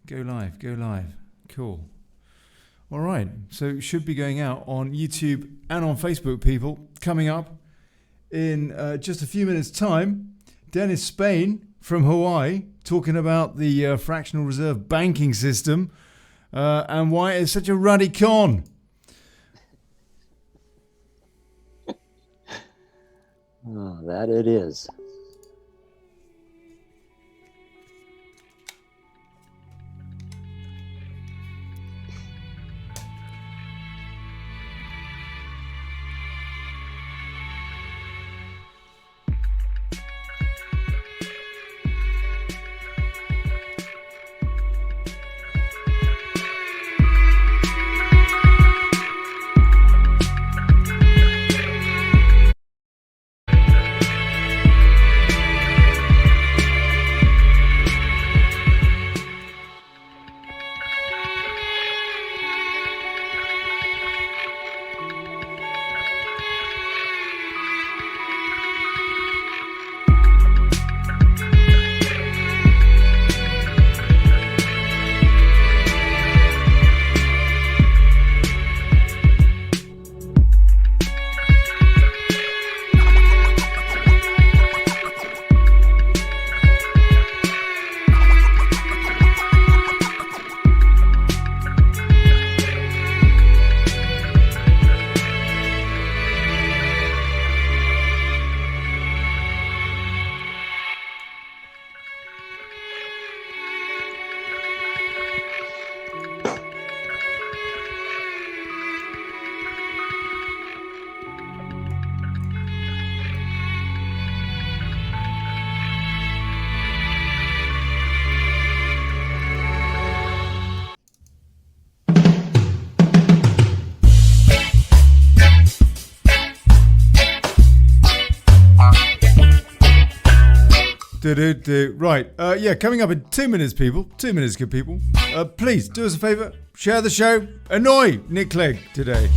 Go live, go live. Cool. All right, so it should be going out on YouTube and on Facebook, people. Coming up in just a few minutes' time, Dennis Spain from Hawaii talking about the fractional reserve banking system and why it's such a ruddy con. Oh, that it is. Right, yeah, coming up in 2 minutes, people. 2 minutes, good people. Please, do us a favour, share the show, annoy Nick Clegg today.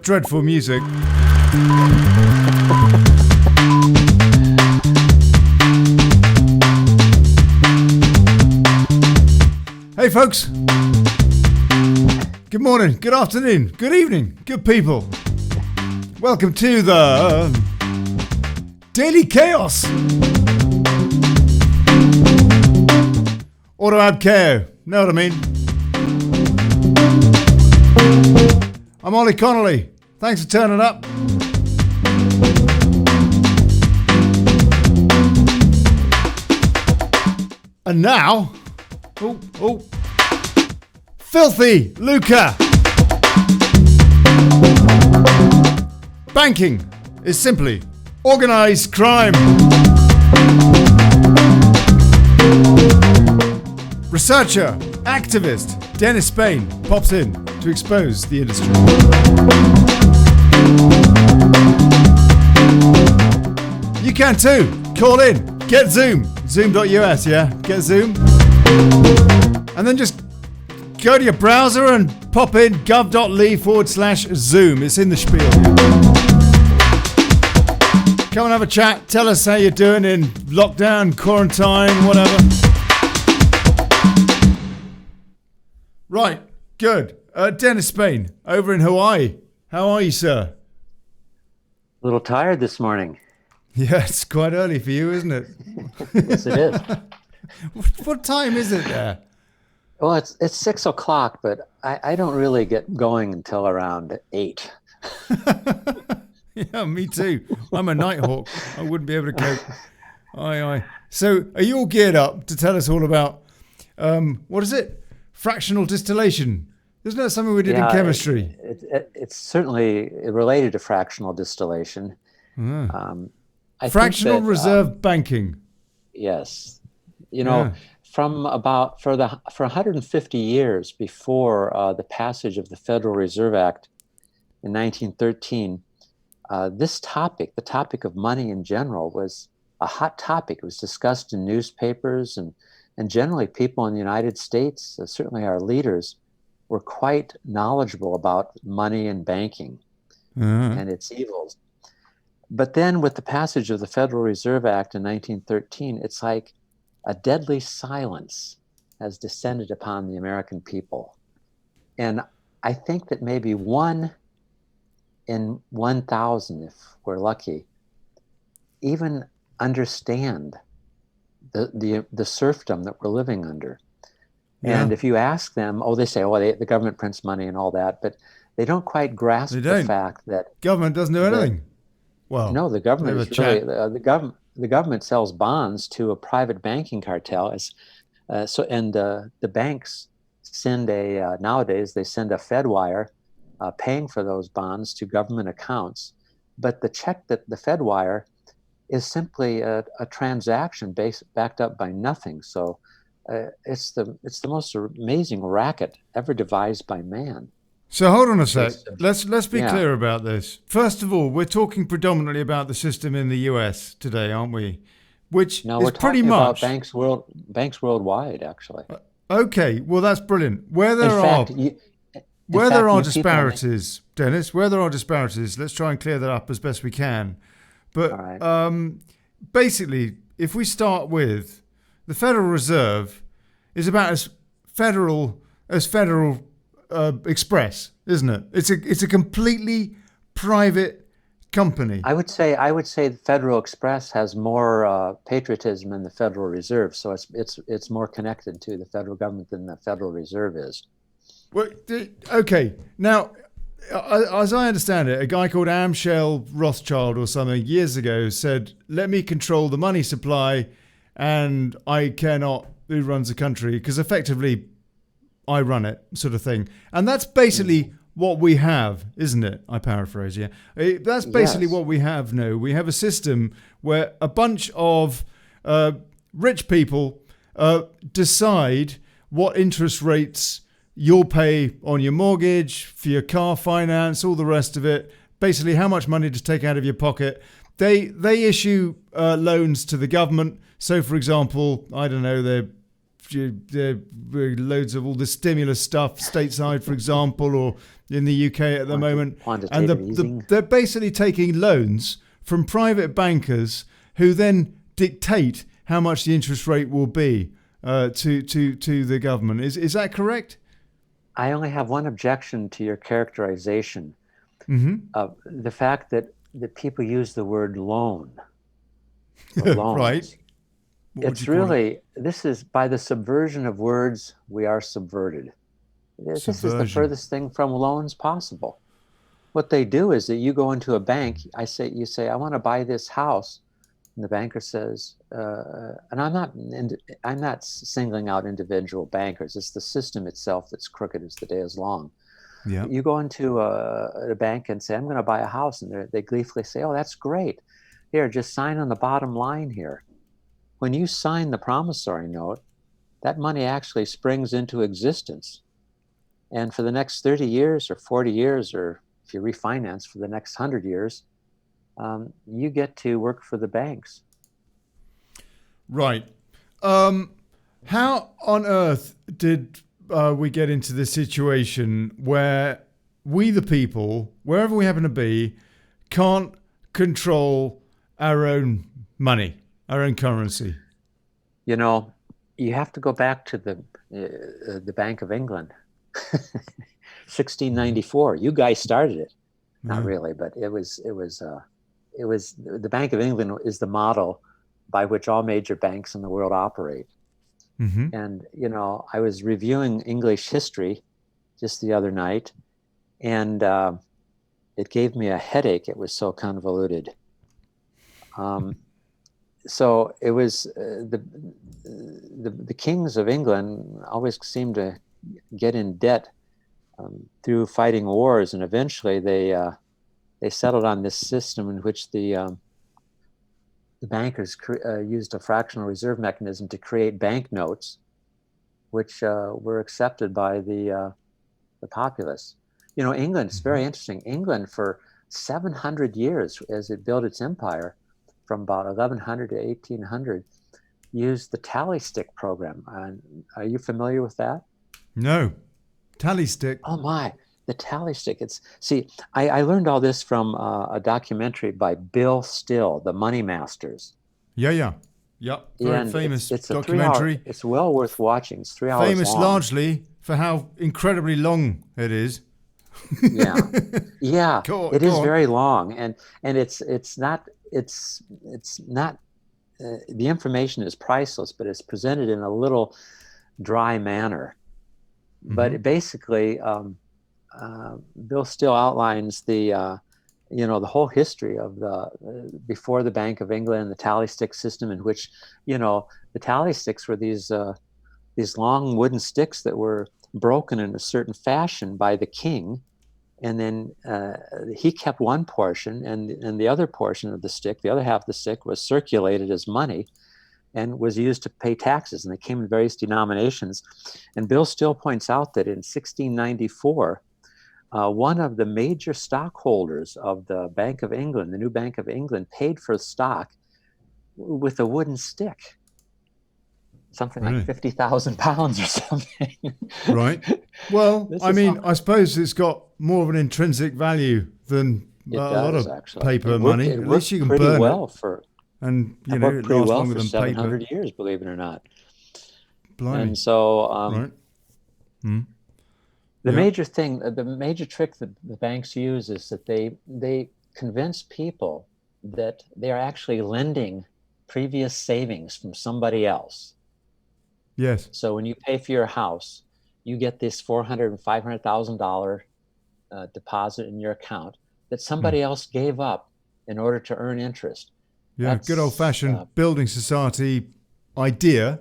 Dreadful music. Hey folks, good morning, good afternoon, good evening, good people. Welcome to the Daily Chaos. Auto ab chao, know what I mean? I'm Olly Connelly. Thanks for turning up. And now, filthy LUCRE. Banking is simply organised crime. Researcher, activist, Dennis Spain pops in to expose the industry. You can too. Call in. Get Zoom. Zoom.us, yeah? Get Zoom. And then just go to your browser and pop in gov.ly/Zoom. It's in the spiel. Come and have a chat. Tell us how you're doing in lockdown, quarantine, whatever. Right, good. Dennis Spain, over in Hawaii. How are you, sir? A little tired this morning. Yeah, it's quite early for you, isn't it? Yes, it is. What time is it there? Well, it's 6 o'clock, but I don't really get going until around 8. Yeah, me too. I'm a nighthawk. I wouldn't be able to cope. Aye. So, are you all geared up to tell us all about, what is it? Fractional distillation. Isn't that something we did in chemistry? It's certainly related to fractional distillation. Fractional reserve banking. Yes. From for 150 years before the passage of the Federal Reserve Act in 1913, this topic, the topic of money in general, was a hot topic. It was discussed in newspapers, and generally people in the United States, certainly our leaders, were quite knowledgeable about money and banking and its evils. But then with the passage of the Federal Reserve Act in 1913, it's like a deadly silence has descended upon the American people. And I think that maybe 1 in 1,000, if we're lucky, even understand the serfdom that we're living under. Yeah. And if you ask them, they say, the government prints money and all that, but they don't quite grasp the fact that government doesn't do anything. Well, no, the government is really the government sells bonds to a private banking cartel. The banks send nowadays they send a Fed wire paying for those bonds to government accounts, but the check that the Fed wire is simply a transaction backed up by nothing. So it's the most amazing racket ever devised by man. So hold on a sec. Let's be clear about this. First of all, we're talking predominantly about the system in the US today, aren't we? Which is pretty much about banks worldwide, actually. Okay, well that's brilliant. Where there are disparities, Dennis, let's try and clear that up as best we can. But basically, if we start with the Federal Reserve is about as federal Express, isn't it? It's a completely private company. I would say the Federal Express has more patriotism than the Federal Reserve, so it's more connected to the federal government than the Federal Reserve is. Well, okay. Now, as I understand it, a guy called Amschel Rothschild or something years ago said, "Let me control the money supply, and I care not who runs the country, because effectively I run it," sort of thing. And that's basically what we have, isn't it? I paraphrase, yeah. That's basically what we have now. We have a system where a bunch of rich people decide what interest rates you'll pay on your mortgage, for your car finance, all the rest of it. Basically, how much money to take out of your pocket. They issue loans to the government. So, for example, I don't know, they're loads of all the stimulus stuff stateside, for example, or in the UK at the moment. And they're basically taking loans from private bankers who then dictate how much the interest rate will be to the government. Is that correct? I only have one objection to your characterization. The fact that people use the word loan. Right. It's really, this is by the subversion of words, we are subverted. This is the furthest thing from loans possible. What they do is that you go into a bank, you say, I want to buy this house. And the banker says, and I'm not singling out individual bankers. It's the system itself that's crooked as the day is long. Yeah. You go into a bank and say, I'm going to buy a house. And they gleefully say, oh, that's great. Here, just sign on the bottom line here. When you sign the promissory note, that money actually springs into existence. And for the next 30 years or 40 years, or if you refinance for the next 100 years, you get to work for the banks. Right. How on earth did we get into this situation where we, the people, wherever we happen to be, can't control our own money, our own currency? You know, you have to go back to the Bank of England, 1694. You guys started it, not really, but it was the Bank of England is the model by which all major banks in the world operate. Mm-hmm. And I was reviewing English history just the other night, and it gave me a headache. It was so convoluted. So it was the kings of England always seemed to get in debt through fighting wars, and eventually they settled on this system in which the bankers used a fractional reserve mechanism to create banknotes, which were accepted by the populace. England is very interesting. England, for 700 years, as it built its empire, from about 1100 to 1800, used the tally stick program. Are you familiar with that? No. Tally stick? Oh my, the tally stick. I learned all this from a documentary by Bill Still, The Money Masters. Yeah. Very famous documentary. It's well worth watching. It's 3 hours long. Famous largely for how incredibly long it is. Yeah. It is very long, and it's not the information is priceless, but it's presented in a little dry manner. Mm-hmm. But basically, Bill Still outlines the whole history of before the Bank of England, the tally stick system, in which the tally sticks were these long wooden sticks that were broken in a certain fashion by the king. And then he kept one portion, and the other portion of the stick, the other half of the stick, was circulated as money and was used to pay taxes. And they came in various denominations. And Bill Still points out that in 1694, one of the major stockholders of the Bank of England, the new Bank of England, paid for stock with a wooden stick. Something like 50,000 pounds or something. Right. Well, I suppose it's got more of an intrinsic value than a lot of paper money. At least you can burn it. And it lasts longer than 700 paper. years, believe it or not. Blimey. And so the major trick that the banks use is that they convince people that they are actually lending previous savings from somebody else. Yes. So when you pay for your house, you get this $400,000 and $500,000 deposit in your account that somebody else gave up in order to earn interest. Yeah, good old-fashioned building society idea,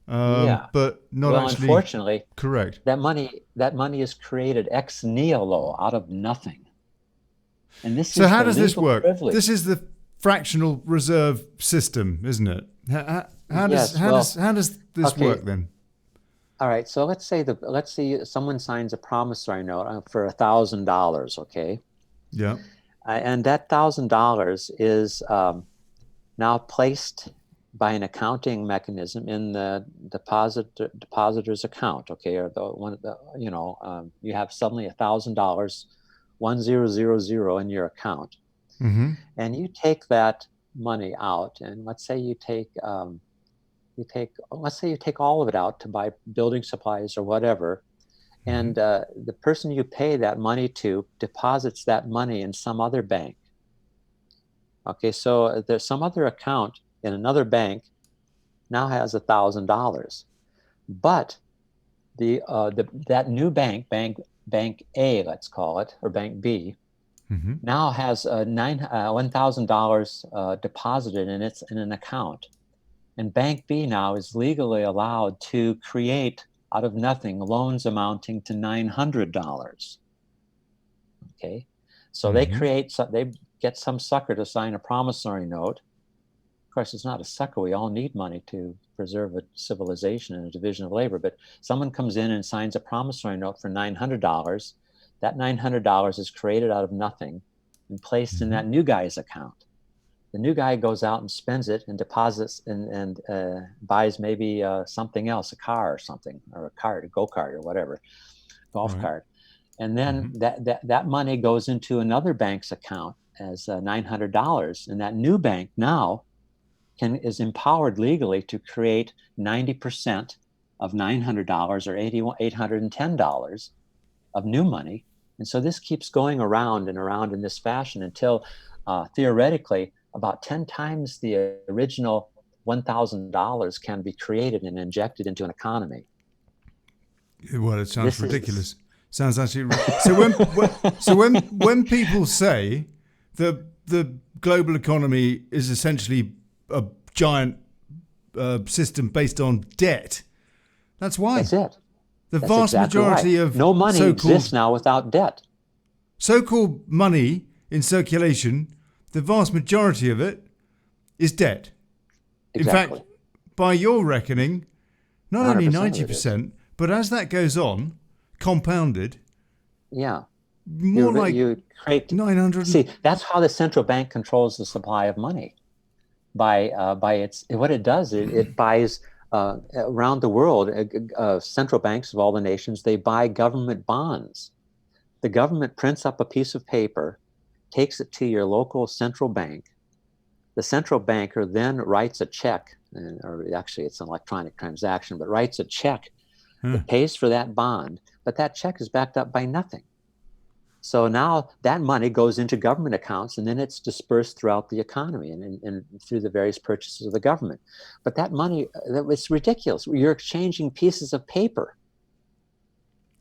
but not actually. Unfortunately, correct. That money is created ex nihilo, out of nothing. And this so how does this work? Privilege. This is the fractional reserve system, isn't it? How does this work then? All right. So let's say someone signs a promissory note for $1,000. Okay. Yeah. And that $1,000 is now placed by an accounting mechanism in the depositor's account. Okay, or you have suddenly $1,000, 1000 in your account, and you take that money out, and let's say you take all of it out to buy building supplies or whatever, and the person you pay that money to deposits that money in some other bank. Okay, so there's some other account in another bank now has $1,000, but that new bank A, let's call it, or Bank B, now has $1,000 deposited in an account. And Bank B now is legally allowed to create out of nothing loans amounting to $900. Okay, so they get some sucker to sign a promissory note. Of course, it's not a sucker. We all need money to preserve a civilization and a division of labor. But someone comes in and signs a promissory note for $900. That $900 is created out of nothing and placed in that new guy's account. The new guy goes out and spends it and deposits and buys maybe something else, a car or something, or a cart, a go-kart or whatever, golf cart. And then that money goes into another bank's account as $900. And that new bank now is empowered legally to create 90% of $900 or $810 of new money. And so this keeps going around and around in this fashion until theoretically about 10 times the original $1,000 can be created and injected into an economy. Well, it sounds ridiculous. Sounds actually so when people say that the global economy is essentially a giant system based on debt, that's why. That's it. The vast majority of no money exists now without debt. So-called money in circulation, the vast majority of it is debt. Exactly. In fact, by your reckoning, not only 90%, but as that goes on, compounded. Yeah. More like you create 900. See, that's how the central bank controls the supply of money. By what it does, it buys around the world, central banks of all the nations, they buy government bonds. The government prints up a piece of paper, takes it to your local central bank. The central banker then writes a check, or actually it's an electronic transaction, but writes a check that pays for that bond, but that check is backed up by nothing. So now that money goes into government accounts and then it's dispersed throughout the economy and through the various purchases of the government. But that money, it's ridiculous. You're exchanging pieces of paper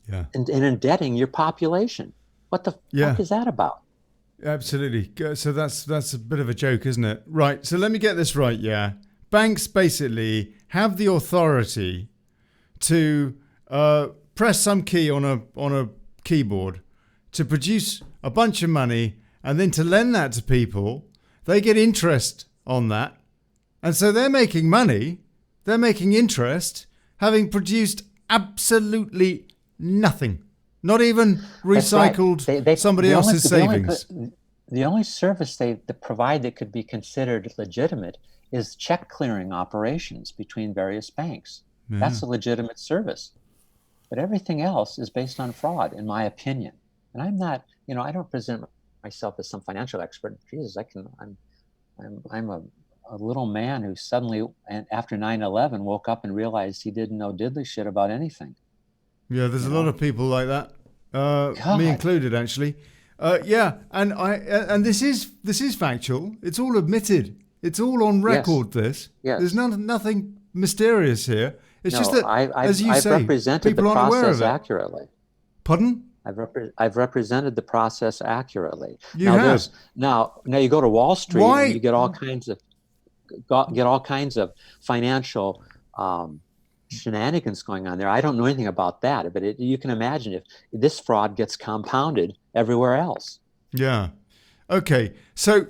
and indebting your population. What the fuck is that about? Absolutely. So that's a bit of a joke, isn't it? Right. So let me get this right. Yeah. Banks basically have the authority to press some key on a keyboard to produce a bunch of money and then to lend that to people. They get interest on that. And so they're making money. They're making interest, having produced absolutely nothing. Not even recycled somebody else's savings. The only service they provide that could be considered legitimate is check clearing operations between various banks. Yeah. That's a legitimate service. But everything else is based on fraud, in my opinion. And I'm not, I don't present myself as some financial expert. Jesus, I'm a little man who suddenly, after 9/11, woke up and realized he didn't know diddly shit about anything. Yeah, there's a lot of people like that, me included, actually. And this is factual. It's all admitted. It's all on record. Yes. There's nothing mysterious here. It's just that, as you I've say, represented people the aren't aware of process it. Accurately. Pardon? I've represented the process accurately. You have. Now you go to Wall Street and you get all kinds of financial shenanigans going on there. I don't know anything about that, but you can imagine if this fraud gets compounded everywhere else. Yeah. Okay. So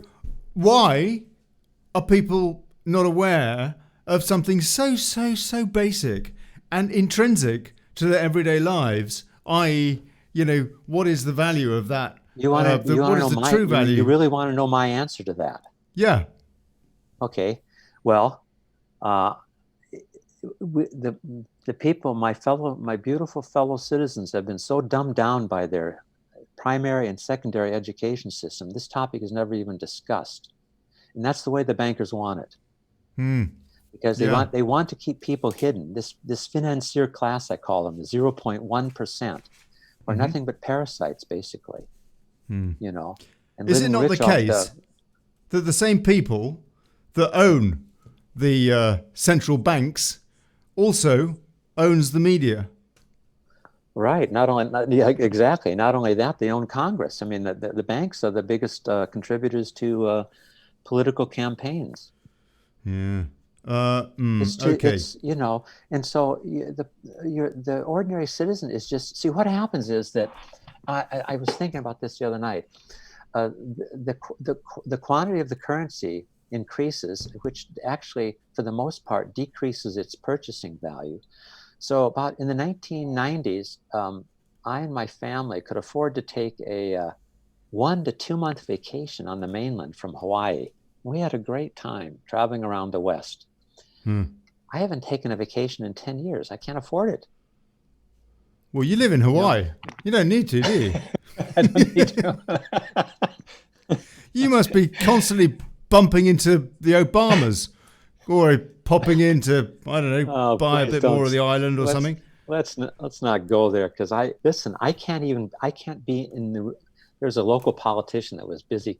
why are people not aware of something so basic and intrinsic to their everyday lives, i.e., what is the value of that? What is the true value? You really want to know my answer to that? Yeah. Okay. Well, the people, my beautiful fellow citizens, have been so dumbed down by their primary and secondary education system. This topic is never even discussed, and that's the way the bankers want it. Because they want to keep people hidden. This financier class, I call them, the 0.1%, are nothing but parasites, basically. And is it not the case that the same people that own the central banks also owns the media? Right. Exactly. Not only that, they own Congress. I mean, the banks are the biggest contributors to political campaigns. Yeah. Okay. And so the ordinary citizen is just, see, what happens is that I was thinking about this the other night. The quantity of the currency increases, which actually, for the most part, decreases its purchasing value. So about in the 1990s, I and my family could afford to take a 1 to 2 month vacation on the mainland from Hawaii. We had a great time traveling around the West. I haven't taken a vacation in 10 years. I can't afford it. Well, you live in Hawaii. You don't need to, do you? I don't need to. You must be constantly bumping into the Obamas or popping into, I don't know, buy a bit more of the island or something. Let's not go there, because I can't be in the. There's a local politician that was busy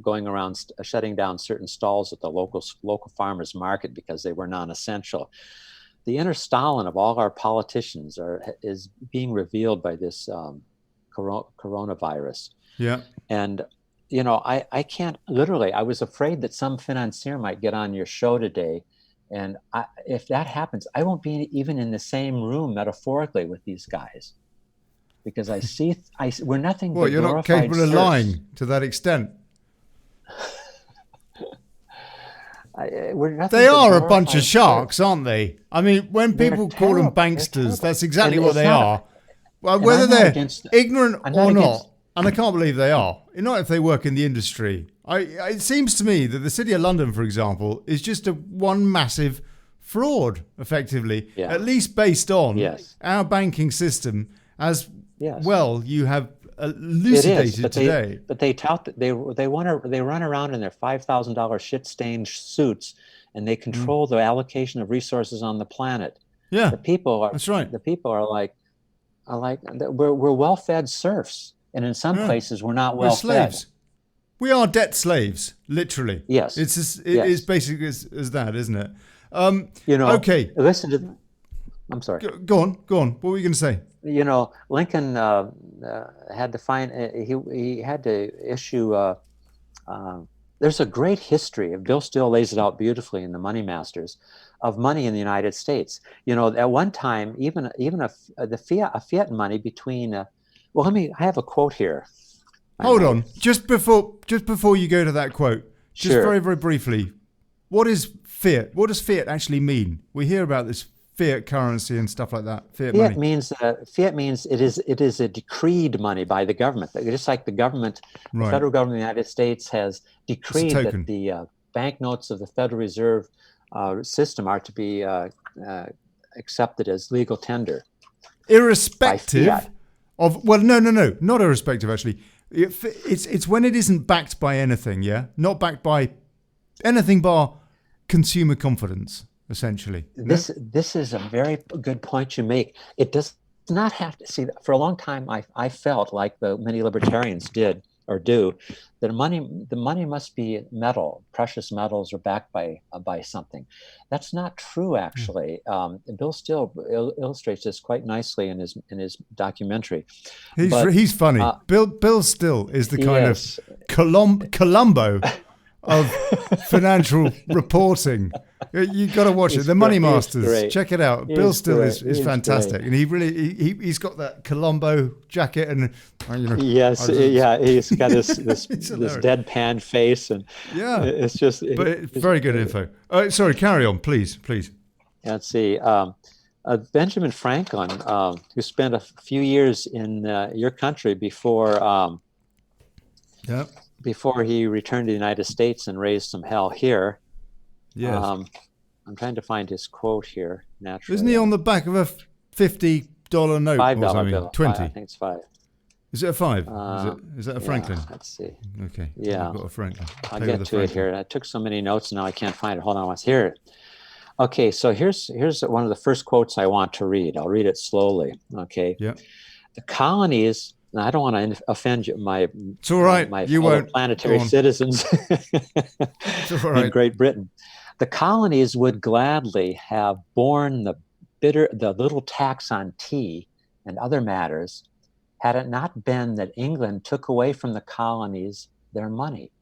going around shutting down certain stalls at the local farmers market because they were non-essential. The inner Stalin of all our politicians is being revealed by this coronavirus. Yeah. And I can't literally. I was afraid that some financier might get on your show today, and if that happens, I won't be even in the same room metaphorically with these guys, because we're nothing but you're not capable of lying to that extent. They are a bunch of sharks, aren't they? I mean, when people call them banksters, that's exactly what they are. Well, whether they're ignorant or not, and I can't believe they are. Not if they work in the industry. It seems to me that the City of London, for example, is just one massive fraud, effectively, at least based on our banking system as well. You have elucidated today. But they tout that they run around in their $5,000 shit-stained suits, and they control the allocation of resources on the planet. Yeah, the people are. That's right. The people are like we're well-fed serfs. And in some places, we're not well fed. We are debt slaves, literally. Yes. It is basically as that, isn't it? Okay. Listen to. I'm sorry. Go on. What were you going to say? Lincoln had to find. He had to issue. There's a great history. Bill Still lays it out beautifully in The Money Masters, of money in the United States. At one time, even a fiat money between. I have a quote here. Hold on. Just before you go to that quote, just very, very briefly, what is fiat? What does fiat actually mean? We hear about this fiat currency and stuff like that. Fiat money. Fiat means it is a decreed money by the government. Just like the government, the federal government of the United States has decreed that the banknotes of the Federal Reserve system are to be accepted as legal tender. Irrespective not irrespective, actually. It's when it isn't backed by anything, not backed by anything bar consumer confidence, essentially. This is a very good point you make. It does not have to see. For a long time, I felt like the many libertarians did or do, that the money must be metal, precious metals, or backed by something. That's not true, actually. Bill Still illustrates this quite nicely in his documentary. He's funny. Bill Still is the kind of Columbo of financial reporting. You got to watch it. The Money Masters. Check it out. Bill Still is fantastic, and he's got that Columbo jacket, and he's got this deadpan face, and it's just. Very good info. Sorry, carry on, please. Let's see. Benjamin Franklin, who spent a few years in your country before. Before he returned to the United States and raised some hell here. Yes. I'm trying to find his quote here. Naturally, isn't he on the back of a $50 note? $5 bill. 20. I think it's 5. Is it a 5? Is that a Franklin? Let's see. Okay. Yeah. I've got a Franklin. I'll get to it here. I took so many notes and now I can't find it. Hold on. Let's hear it. Okay. So here's one of the first quotes I want to read. I'll read it slowly. Okay. Yeah. The colonies. And I don't want to offend my fellow planetary citizens in Great Britain. The colonies would gladly have borne the little tax on tea and other matters, had it not been that England took away from the colonies their money,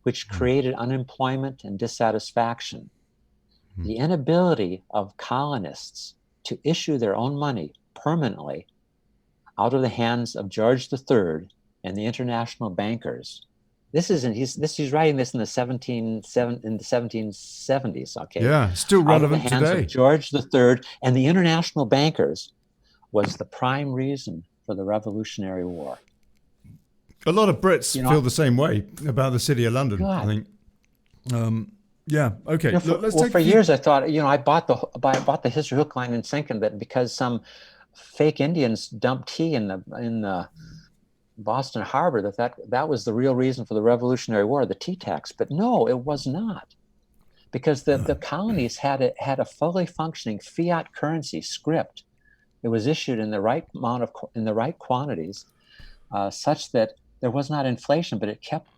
which created unemployment and dissatisfaction. The inability of colonists to issue their own money permanently out of the hands of George III and the international bankers He's writing this in the 1770s. Okay, Yeah, still out of the relevant hands today. of George III and the international bankers, was the prime reason for the Revolutionary War. A lot of Brits feel the same way about the City of London, God. I think. Yeah. Okay. For years I thought, I bought the history hook, line, and sinker that because some fake Indians dumped tea in the Boston Harbor, that was the real reason for the Revolutionary War, the tea tax. But no, it was not, because the colonies had a fully functioning fiat currency script. It was issued in the right quantities, such that there was not inflation, but it kept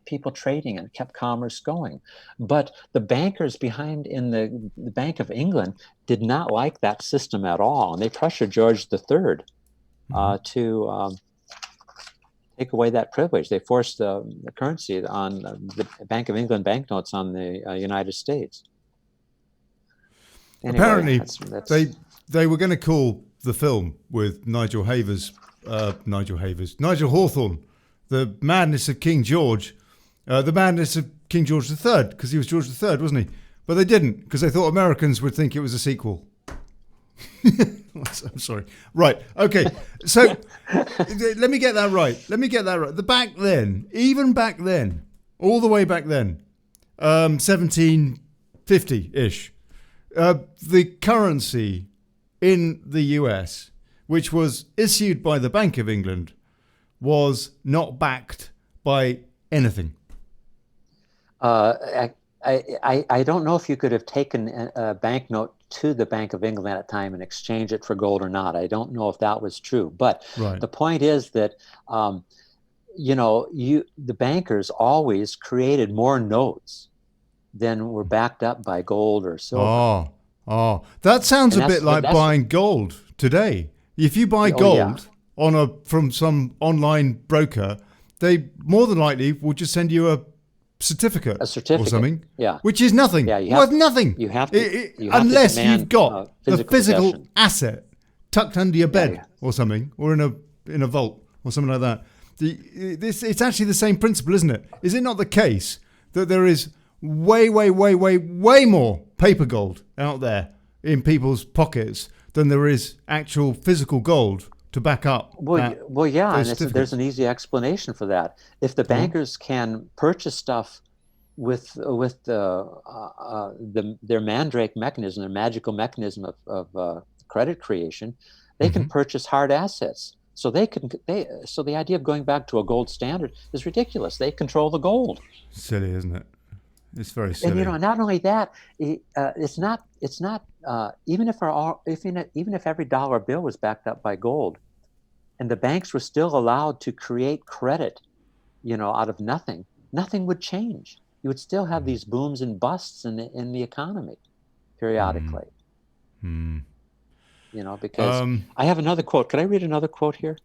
people trading and kept commerce going. But the bankers behind in the Bank of England did not like that system at all, and they pressured George III to take away that privilege. They forced the currency on the Bank of England banknotes on the United States. Anyway, apparently, they were going to call the film with Nigel Hawthorne, The Madness of King George, The Madness of King George III, because he was George III, wasn't he? But they didn't, because they thought Americans would think it was a sequel. I'm sorry. Right. Okay. So let me get that right. Even back then, all the way back then, 1750-ish, the currency in the US, which was issued by the Bank of England, was not backed by anything. I don't know if you could have taken a banknote to the Bank of England at that time and exchange it for gold or not. I don't know if that was true. But The point is that, the bankers always created more notes than were backed up by gold or silver. Oh, that sounds a bit like buying gold today. If you buy gold from some online broker, they more than likely will just send you a certificate or something, which is nothing. Worth nothing. You have to, unless you've got the physical asset tucked under your bed or something, or in a vault or something like that. It's actually the same principle, isn't it? Is it not the case that there is way more paper gold out there in people's pockets than there is actual physical gold to back up? There's an easy explanation for that. If the bankers can purchase stuff with their mandrake mechanism, their magical mechanism of credit creation, they can purchase hard assets. So so the idea of going back to a gold standard is ridiculous. They control the gold. Silly, isn't it? It's very silly. And not only that, it's not even if every dollar bill was backed up by gold, and the banks were still allowed to create credit, out of nothing would change. You would still have these booms and busts in the economy periodically. Because I have another quote. Could I read another quote here?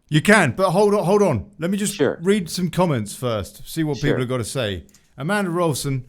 You can, but hold on. Let me just read some comments first, see what people have got to say. Amanda Rolfson,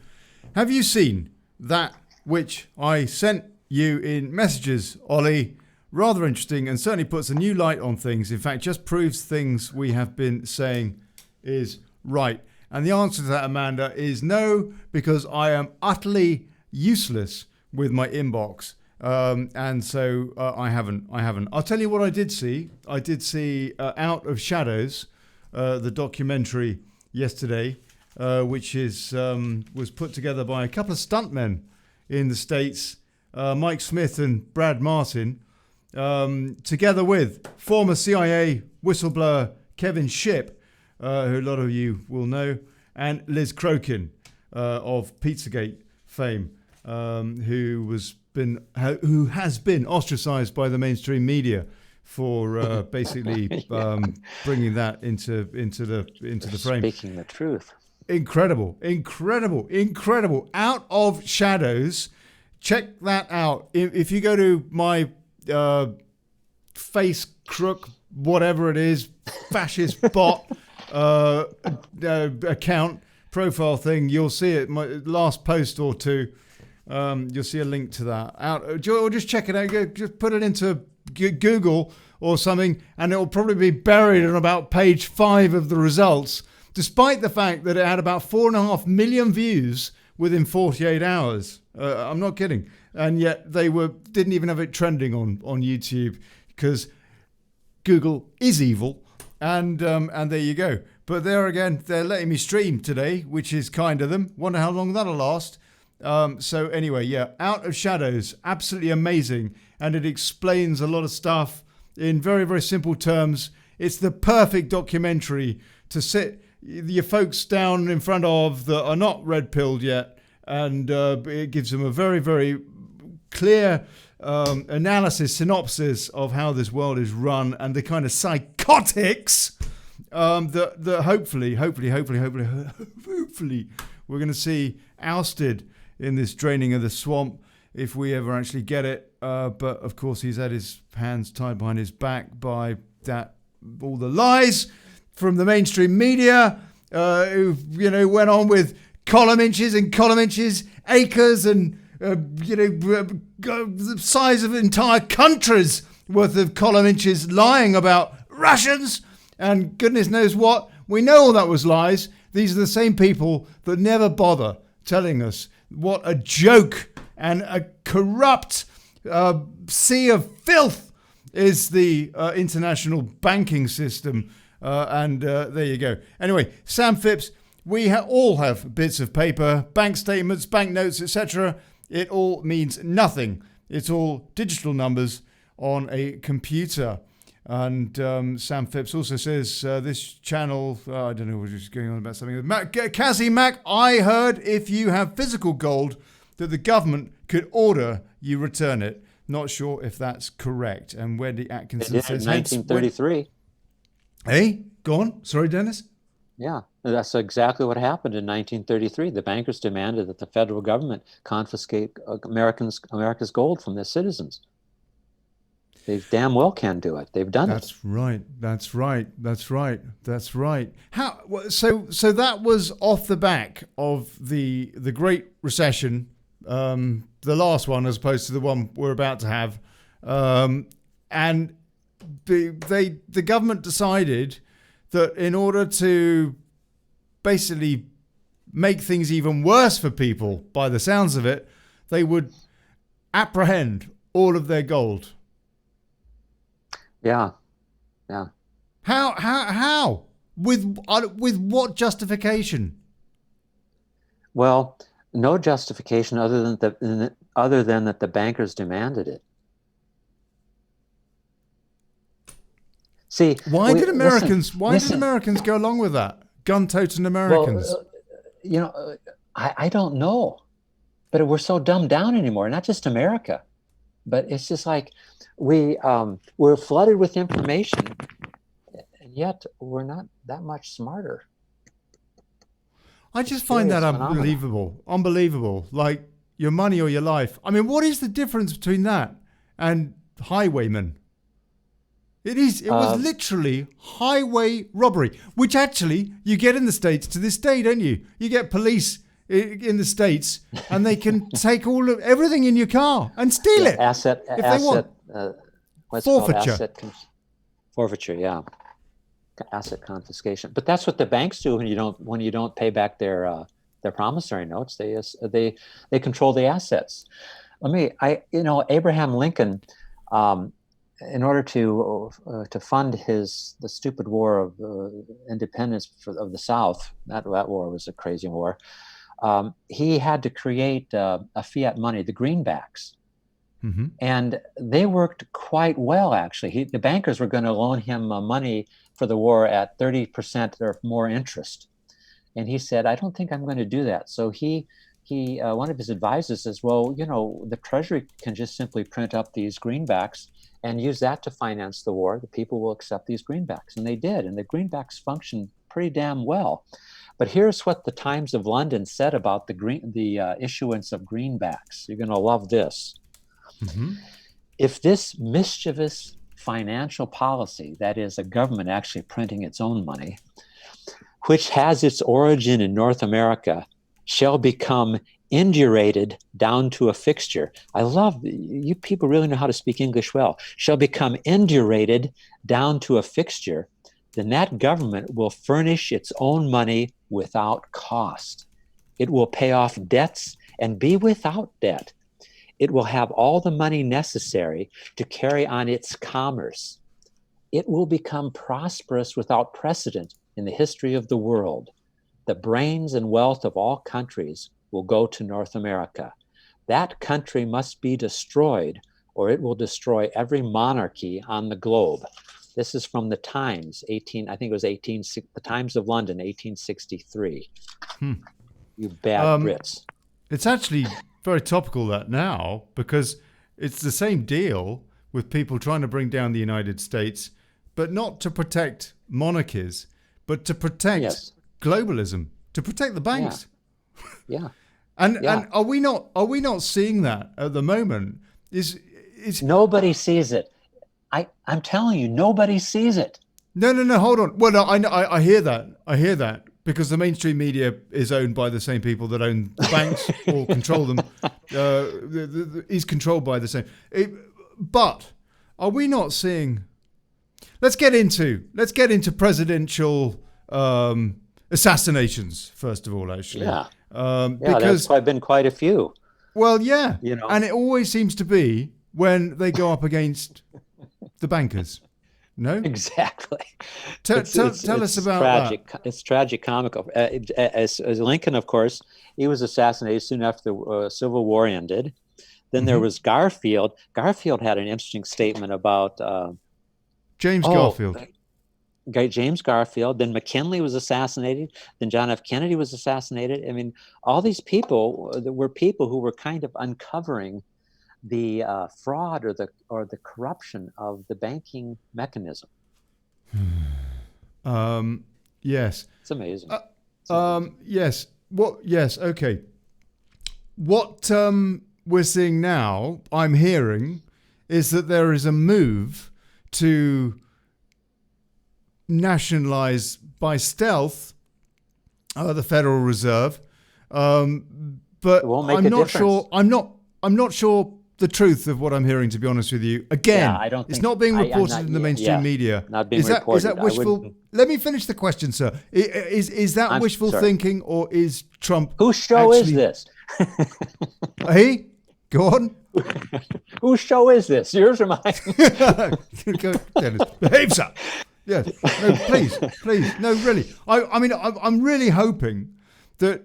have you seen that which I sent you in messages, Ollie? Rather interesting, and certainly puts a new light on things. In fact, just proves things we have been saying is right. And the answer to that, Amanda, is no, because I am utterly useless with my inbox. And so I haven't. I'll tell you what I did see. I did see Out of Shadows, the documentary yesterday, which was put together by a couple of stuntmen in the States, Mike Smith and Brad Martin, together with former CIA whistleblower Kevin Shipp, who a lot of you will know, and Liz Crokin of Pizzagate fame, who has been ostracized by the mainstream media for basically bringing that into the frame. Speaking the truth. Incredible. Out of Shadows. Check that out. If you go to my face crook, whatever it is, fascist bot account profile thing, you'll see it. My last post or two, you'll see a link to that. Or just check it out. Just put it into Google or something, and it will probably be buried on about page 5 of the results. despite the fact that it had about 4.5 million views within 48 hours. I'm not kidding. And yet they didn't even have it trending on YouTube, because Google is evil. And there you go. But there again, they're letting me stream today, which is kind of them. Wonder how long that'll last. So anyway, yeah, Out of Shadows, absolutely amazing. And it explains a lot of stuff in very, very simple terms. It's the perfect documentary to sit your folks down in front of that are not red-pilled yet. And it gives them a very, very clear analysis, synopsis of how this world is run and the kind of psychotics that hopefully we're going to see ousted in this draining of the swamp, if we ever actually get it. But of course, he's had his hands tied behind his back by all the lies from the mainstream media, who went on with column inches, acres, and the size of entire countries worth of column inches, lying about Russians and goodness knows what. We know all that was lies. These are the same people that never bother telling us what a joke and a corrupt sea of filth is the international banking system. And there you go. Anyway, Sam Phipps, we all have bits of paper, bank statements, bank notes, etc. It all means nothing. It's all digital numbers on a computer. And Sam Phipps also says this channel, I don't know what is going on about something. Cassie Mac, I heard if you have physical gold that the government could order you return it. Not sure if that's correct. And Wendy Atkinson says... 1933. Hey, go on. Sorry, Dennis. Yeah, that's exactly what happened in 1933. The bankers demanded that the federal government confiscate America's gold from their citizens. They damn well can do it. They've done it. That's right. How? So that was off the back of the Great Recession, the last one as opposed to the one we're about to have, and the government decided that in order to basically make things even worse for people, by the sounds of it, they would apprehend all of their gold. Yeah. How? With what justification? Well, no justification other than that the bankers demanded it. See, why did Americans go along with that? Gun-toting Americans. Well, I don't know, but we're so dumbed down anymore. Not just America, but it's just like we're flooded with information, and yet we're not that much smarter. I just find that unbelievable. Like your money or your life. I mean, what is the difference between that and highwaymen? It was literally highway robbery, which actually you get in the States to this day, don't you? You get police in the States and they can take everything in your car and steal it. Forfeiture. Forfeiture, yeah. Asset confiscation. But that's what the banks do when you don't pay back their promissory notes. They control the assets. Abraham Lincoln, in order to fund the stupid war of independence of the South, that war was a crazy war. He had to create a fiat money, the greenbacks, and they worked quite well. Actually, the bankers were going to loan him money for the war at 30% or more interest, and he said, "I don't think I'm going to do that." So one of his advisors says, "Well, the Treasury can just simply print up these greenbacks and use that to finance the war. The people will accept these greenbacks." And they did. And the greenbacks functioned pretty damn well. But here's what the Times of London said about the issuance of greenbacks. You're going to love this. If this mischievous financial policy, that is a government actually printing its own money, which has its origin in North America, shall become indurated down to a fixture. I love, you people really know how to speak English well. Shall become indurated down to a fixture. then that government will furnish its own money without cost. It will pay off debts and be without debt. It will have all the money necessary to carry on its commerce. It will become prosperous without precedent in the history of the world. The brains and wealth of all countries will go to North America. That country must be destroyed, or it will destroy every monarchy on the globe. This is from the Times, I think it was the Times of London, 1863. You bad Brits. It's actually very topical that now, because it's the same deal with people trying to bring down the United States, but not to protect monarchies, but to protect globalism, to protect the banks. Yeah. And are we not seeing that at the moment? Is nobody sees it. I'm telling you, nobody sees it. No, hold on. Well, no, I hear that because the mainstream media is owned by the same people that own the banks or control them. Is controlled by the same. But are we not seeing? Let's get into presidential assassinations first of all. Actually, because there's been quite a few. Well, yeah, and it always seems to be when they go up against the bankers. No, exactly. Tell us about tragic. that. It's tragic comical. As Lincoln, of course, he was assassinated soon after the Civil War ended. Then there was Garfield. Garfield had an interesting statement about James Garfield. James Garfield. Then McKinley was assassinated. Then John F. Kennedy was assassinated. I mean, all these people were people who were kind of uncovering the fraud or the corruption of the banking mechanism. Yes, it's amazing. Yes. What? Yes. Okay. What we're seeing now, I'm hearing, is that there is a move to nationalize by stealth the Federal Reserve, but I'm not sure. I'm not sure the truth of what I'm hearing, to be honest with you. Again, I don't think, it's not being reported in the mainstream media. Not being reported. Is that wishful? Let me finish the question, sir. Is that wishful thinking, or is Trump? Whose show is this? Hey, go on. Whose show is this? Yours or mine? Go, Dennis. Behave, sir. Yes. No, please. No, really. I mean, I'm really hoping that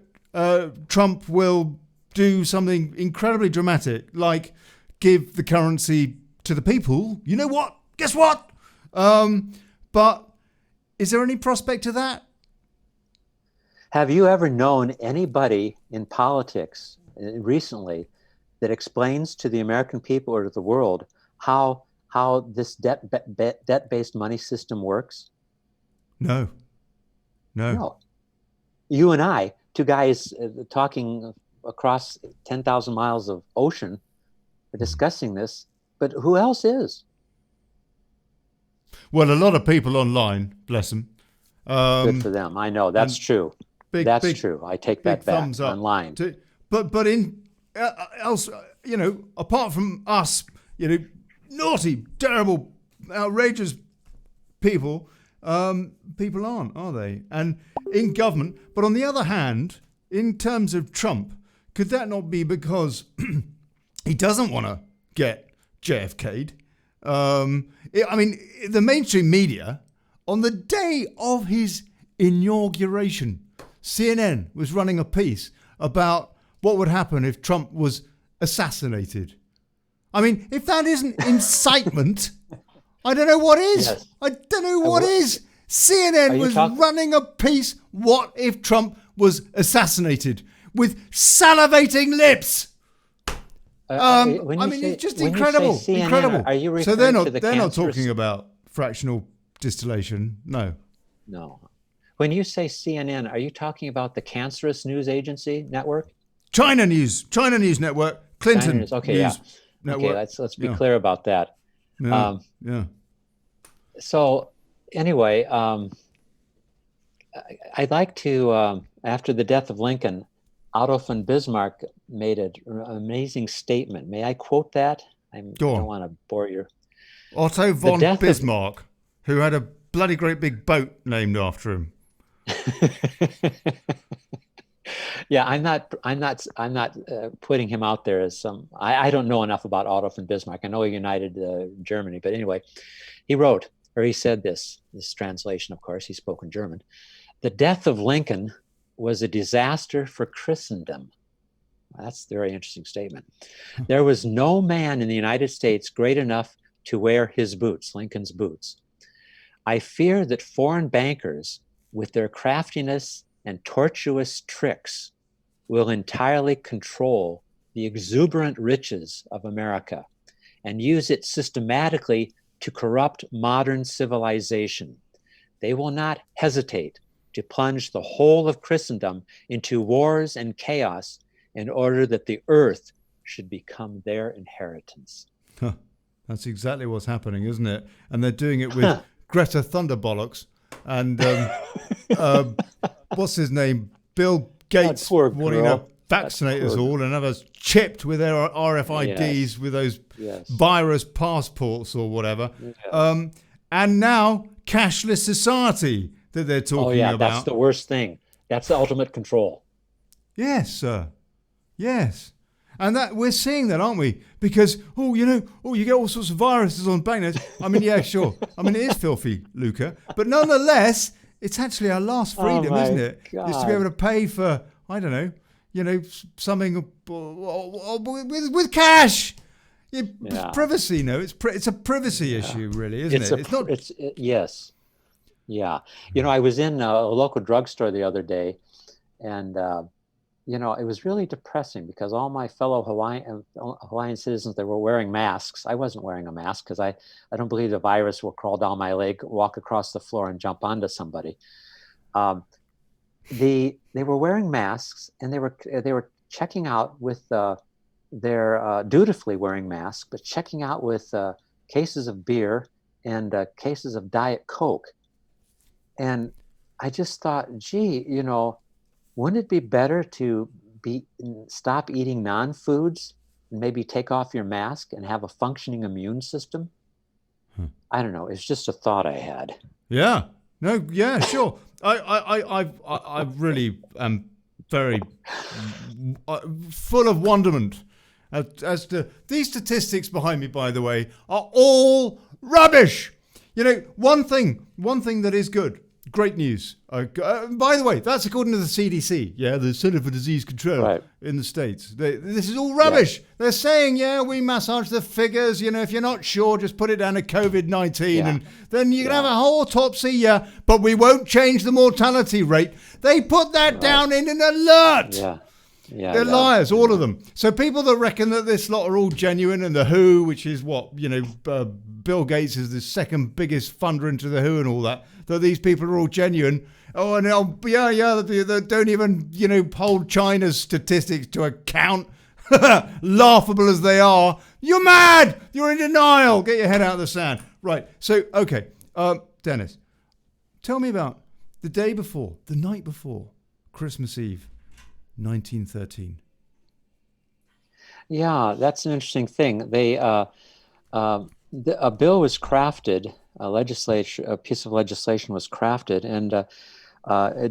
Trump will do something incredibly dramatic, like give the currency to the people. You know what? Guess what? But is there any prospect to that? Have you ever known anybody in politics recently that explains to the American people or to the world how this debt-based money system works? No. You and I, two guys talking across 10,000 miles of ocean, are discussing this, but who else is? Well, a lot of people online, bless them. Good for them. I know that's true. That's true. I take that back. Online. But in else, apart from us, naughty, terrible, outrageous people, people aren't, are they? And in government. But on the other hand, in terms of Trump, could that not be because he doesn't want to get JFK'd? I mean, the mainstream media, on the day of his inauguration, CNN was running a piece about what would happen if Trump was assassinated. I mean, if that isn't incitement, I don't know what is. Yes. I don't know what is. CNN was running a piece, what if Trump was assassinated, with salivating lips. It's just incredible. CNN, incredible. Are you referring so they're to the not talking about fractional distillation. No. When you say CNN, are you talking about the cancerous news agency network? China News Network, Clinton News Okay, Network. let's be clear about that. Yeah. So anyway, I'd like to, after the death of Lincoln, Otto von Bismarck made an amazing statement. May I quote that? I don't want to bore you. Otto von Bismarck, who had a bloody great big boat named after him. Yeah, I'm not putting him out there as some. I don't know enough about Otto von Bismarck. I know he united Germany, but anyway, he said this translation, of course, he spoke in German. The death of Lincoln was a disaster for Christendom. That's a very interesting statement. There was no man in the United States great enough to wear his boots, Lincoln's boots. I fear that foreign bankers, with their craftiness and tortuous tricks, will entirely control the exuberant riches of America and use it systematically to corrupt modern civilization. They will not hesitate to plunge the whole of Christendom into wars and chaos in order that the earth should become their inheritance. Huh. That's exactly what's happening, isn't it? And they're doing it with Greta Thunderbollocks and what's his name? Bill Gates wanting to vaccinate us all and have us chipped with their RFIDs with those virus passports or whatever. Yes. And now cashless society that they're talking about. That's the worst thing. That's the ultimate control. Yes, sir. Yes. And that we're seeing that, aren't we? Because, you get all sorts of viruses on banknotes. I mean, yeah, sure. I mean, it is filthy lucre. But nonetheless, it's actually our last freedom, isn't it? God. Is to be able to pay for, I don't know, something with cash. Privacy, it's a privacy issue, really, isn't it? Yes. Yeah. I was in a local drugstore the other day, and it was really depressing because all my fellow Hawaiian citizens, they were wearing masks. I wasn't wearing a mask because I don't believe the virus will crawl down my leg, walk across the floor, and jump onto somebody. They were wearing masks, and they were checking out with their dutifully wearing masks, but checking out with cases of beer and cases of Diet Coke. And I just thought, gee, wouldn't it be better to stop eating non-foods and maybe take off your mask and have a functioning immune system? I don't know. It's just a thought I had. Yeah. No. Yeah. Sure. I really am very full of wonderment as to these statistics behind me. By the way, are all rubbish. One thing that is good. Great news. By the way, that's according to the CDC, the Center for Disease Control in the States. This is all rubbish. Yeah. They're saying, we massage the figures. If you're not sure, just put it down to COVID-19 and then you can have a whole autopsy, but we won't change the mortality rate. They put that down in an alert. Yeah, they're liars, all of them. So people that reckon that this lot are all genuine, and the WHO, which is what, Bill Gates is the second biggest funder into the WHO and all that these people are all genuine. They don't even, hold China's statistics to account. Laughable as they are. You're mad. You're in denial. Get your head out of the sand. Right. So, okay. Dennis, tell me about the night before Christmas Eve, 1913. Yeah, that's an interesting thing. A bill was crafted, a piece of legislation was crafted, and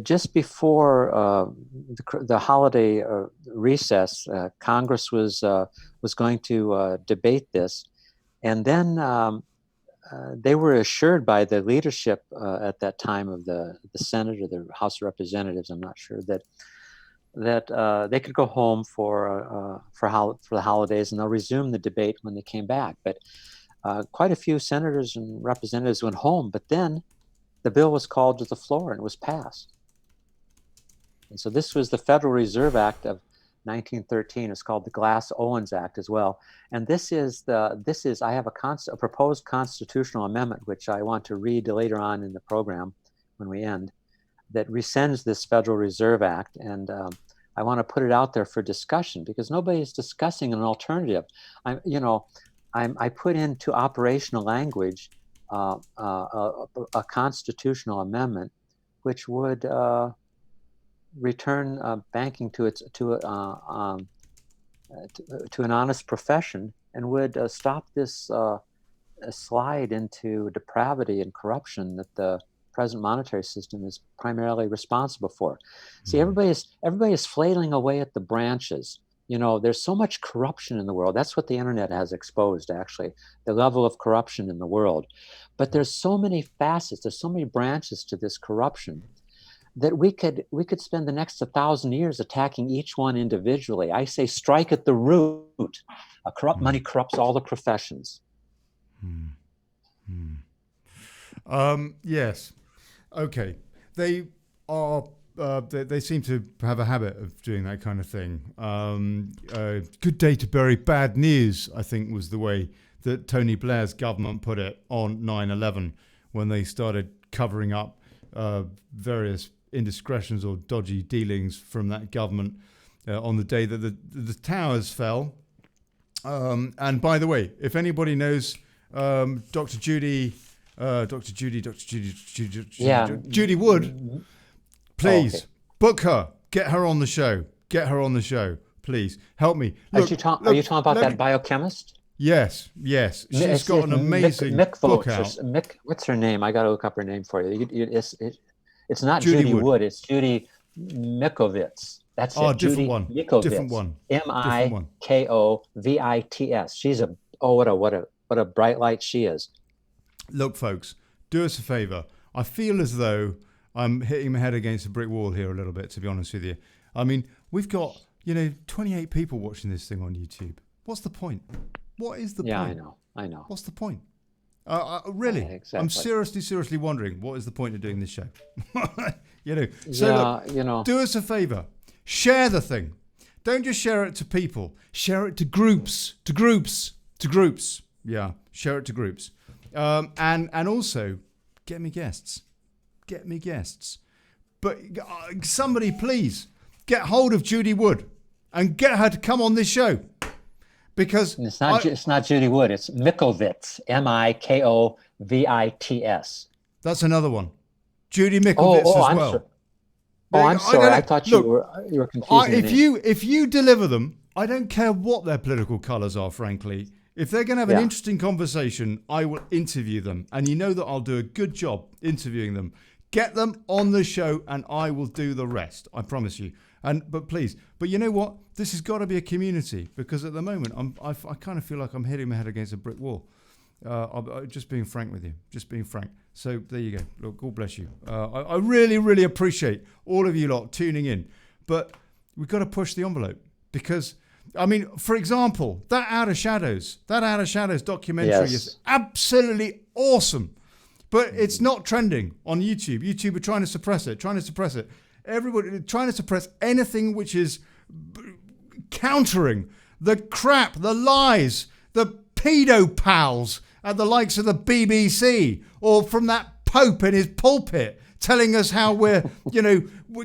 just before the holiday recess, Congress was going to debate this, and then they were assured by the leadership at that time of the Senate or the House of Representatives, I'm not sure, that they could go home for the holidays, and they'll resume the debate when they came back. But quite a few senators and representatives went home, but then the bill was called to the floor and it was passed. And so this was the Federal Reserve Act of 1913. It's called the Glass-Owens Act as well. And I have a proposed constitutional amendment, which I want to read later on in the program when we end, that rescinds this Federal Reserve Act. And I want to put it out there for discussion because nobody's discussing an alternative. I put into operational language a constitutional amendment which would return banking to an honest profession and would stop this slide into depravity and corruption that the present monetary system is primarily responsible for. See, everybody is flailing away at the branches. There's so much corruption in the world. That's what the internet has exposed, actually, the level of corruption in the world. But there's so many facets, there's so many branches to this corruption that we could spend the next 1,000 years attacking each one individually. I say strike at the root. Corrupt money corrupts all the professions. Yes. Okay. They are. They seem to have a habit of doing that kind of thing. Good day to bury bad news, I think, was the way that Tony Blair's government put it on 9/11 when they started covering up various indiscretions or dodgy dealings from that government on the day that the towers fell. And by the way, if anybody knows Dr. Judy Wood, please book her. Get her on the show. Get her on the show, please. Help me. Look, are you talking about that biochemist? Yes. She's got an amazing book out. What's her name? I got to look up her name for you. It's not Judy Wood. It's Judy Mikovits. That's it. Different one. Mikovits. Different one. Mikovits. She's what a bright light she is. Look, folks, do us a favor. I feel as though I'm hitting my head against a brick wall here a little bit, to be honest with you. I mean, we've got 28 people watching this thing on YouTube. What's the point? What is the point? Yeah, I know. What's the point? Really, exactly. I'm seriously wondering what is the point of doing this show. Look, do us a favor, share the thing. Don't just share it to people. Share it to groups. Yeah, share it to groups. And also get me guests. But somebody please get hold of Judy Wood and get her to come on this show. Because it's not Judy Wood. It's Mikovits, Mikovits. That's another one, Judy Mikovits as well. I'm sorry. I thought you were confusing. If you deliver them, I don't care what their political colours are. Frankly, if they're going to have an interesting conversation, I will interview them, and you know that I'll do a good job interviewing them. Get them on the show, and I will do the rest. I promise you. But please, you know what? This has got to be a community, because at the moment I kind of feel like I'm hitting my head against a brick wall. I'm just being frank with you, So there you go. Look, God bless you. I really, really appreciate all of you lot tuning in, but we've got to push the envelope because, I mean, for example, that Outer Shadows documentary is absolutely awesome, but it's not trending on YouTube. YouTube are trying to suppress it. Everybody trying to suppress anything which is countering the crap, the lies, the pedo pals at the likes of the BBC or from that Pope in his pulpit telling us how we're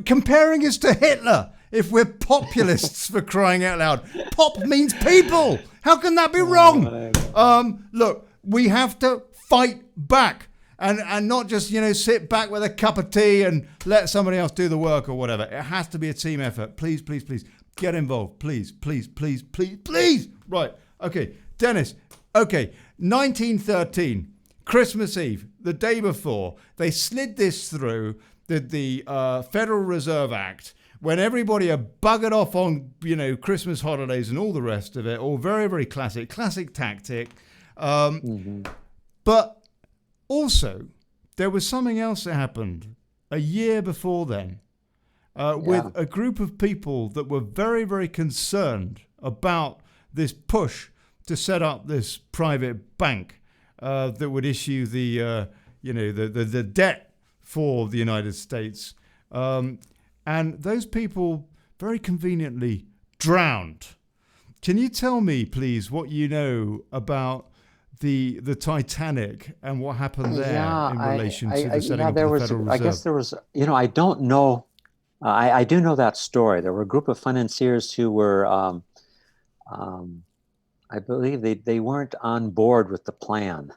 comparing us to Hitler if we're populists for crying out loud. Pop means people. How can that be wrong? Look, we have to fight back. And not just, sit back with a cup of tea and let somebody else do the work or whatever. It has to be a team effort. Please, please, please get involved. Please, please, please, please, please. Right. Okay. Dennis. Okay. 1913, Christmas Eve, the day before, they slid this through the Federal Reserve Act when everybody had buggered off on, Christmas holidays and all the rest of it. All very, very classic tactic. But also, there was something else that happened a year before then with a group of people that were very, very concerned about this push to set up this private bank that would issue the debt for the United States. And those people very conveniently drowned. Can you tell me, please, what you know about the Titanic and what happened there in relation to the setting up of the Federal Reserve? I guess there was, I don't know. I do know that story. There were a group of financiers who were, I believe they weren't on board with the plan.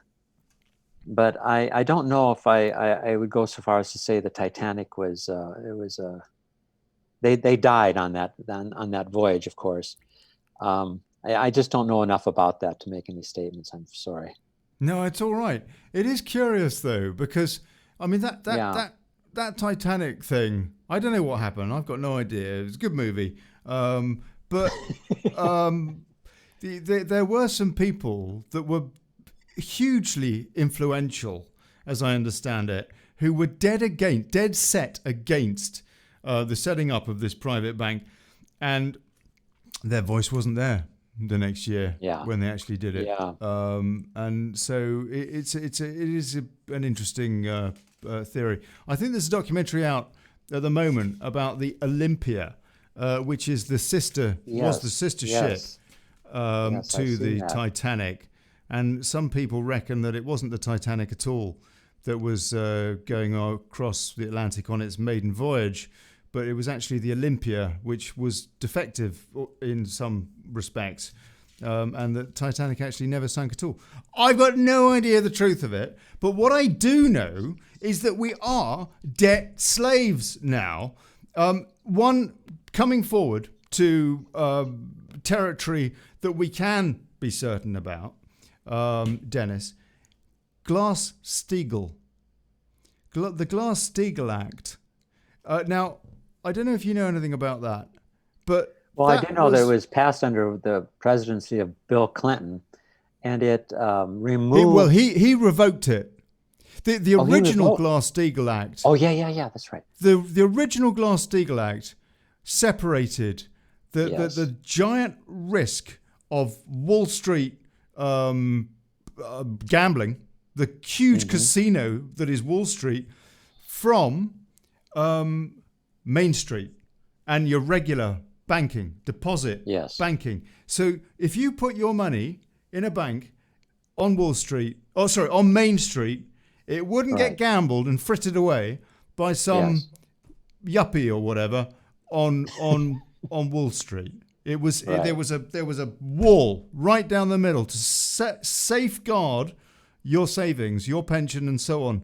But I don't know if I would go so far as to say the Titanic was, they died on that voyage, of course. I just don't know enough about that to make any statements. I'm sorry. No, it's all right. It is curious though, because I mean Yeah. that Titanic thing. I don't know what happened. I've got no idea. It was a good movie, but um, there were some people that were hugely influential, as I understand it, who were dead set against the setting up of this private bank, and their voice wasn't there the next year Yeah. when they actually did it. Yeah. And so it is an interesting theory. I think there's a documentary out at the moment about the Olympia, which is the sister was the sister ship Yes. to Yes, I've seen the that. Titanic, and some people reckon that it wasn't the Titanic at all that was going across the Atlantic on its maiden voyage, but it was actually the Olympia, which was defective in some respects, and the Titanic actually never sank at all. I've got no idea the truth of it, but what I do know is that we are debt slaves now. One coming forward to territory that we can be certain about, Dennis, Glass-Steagall. The Glass-Steagall Act. Now, I don't know if you know anything about that, but Well, I do know that it was passed under the presidency of Bill Clinton, and it removed. He revoked it. The Oh, he original revoked. Glass-Steagall Act. Oh, yeah. That's right. The original Glass-Steagall Act separated Yes. the giant risk of Wall Street gambling, the huge casino that is Wall Street, from Main Street and your regular banking, deposit Yes. banking. So if you put your money in a bank on Wall Street, on Main Street, it wouldn't get Right. gambled and frittered away by some Yes. yuppie or whatever on Wall Street. It was Right. there was a wall right down the middle to safeguard your savings, your pension, and so on.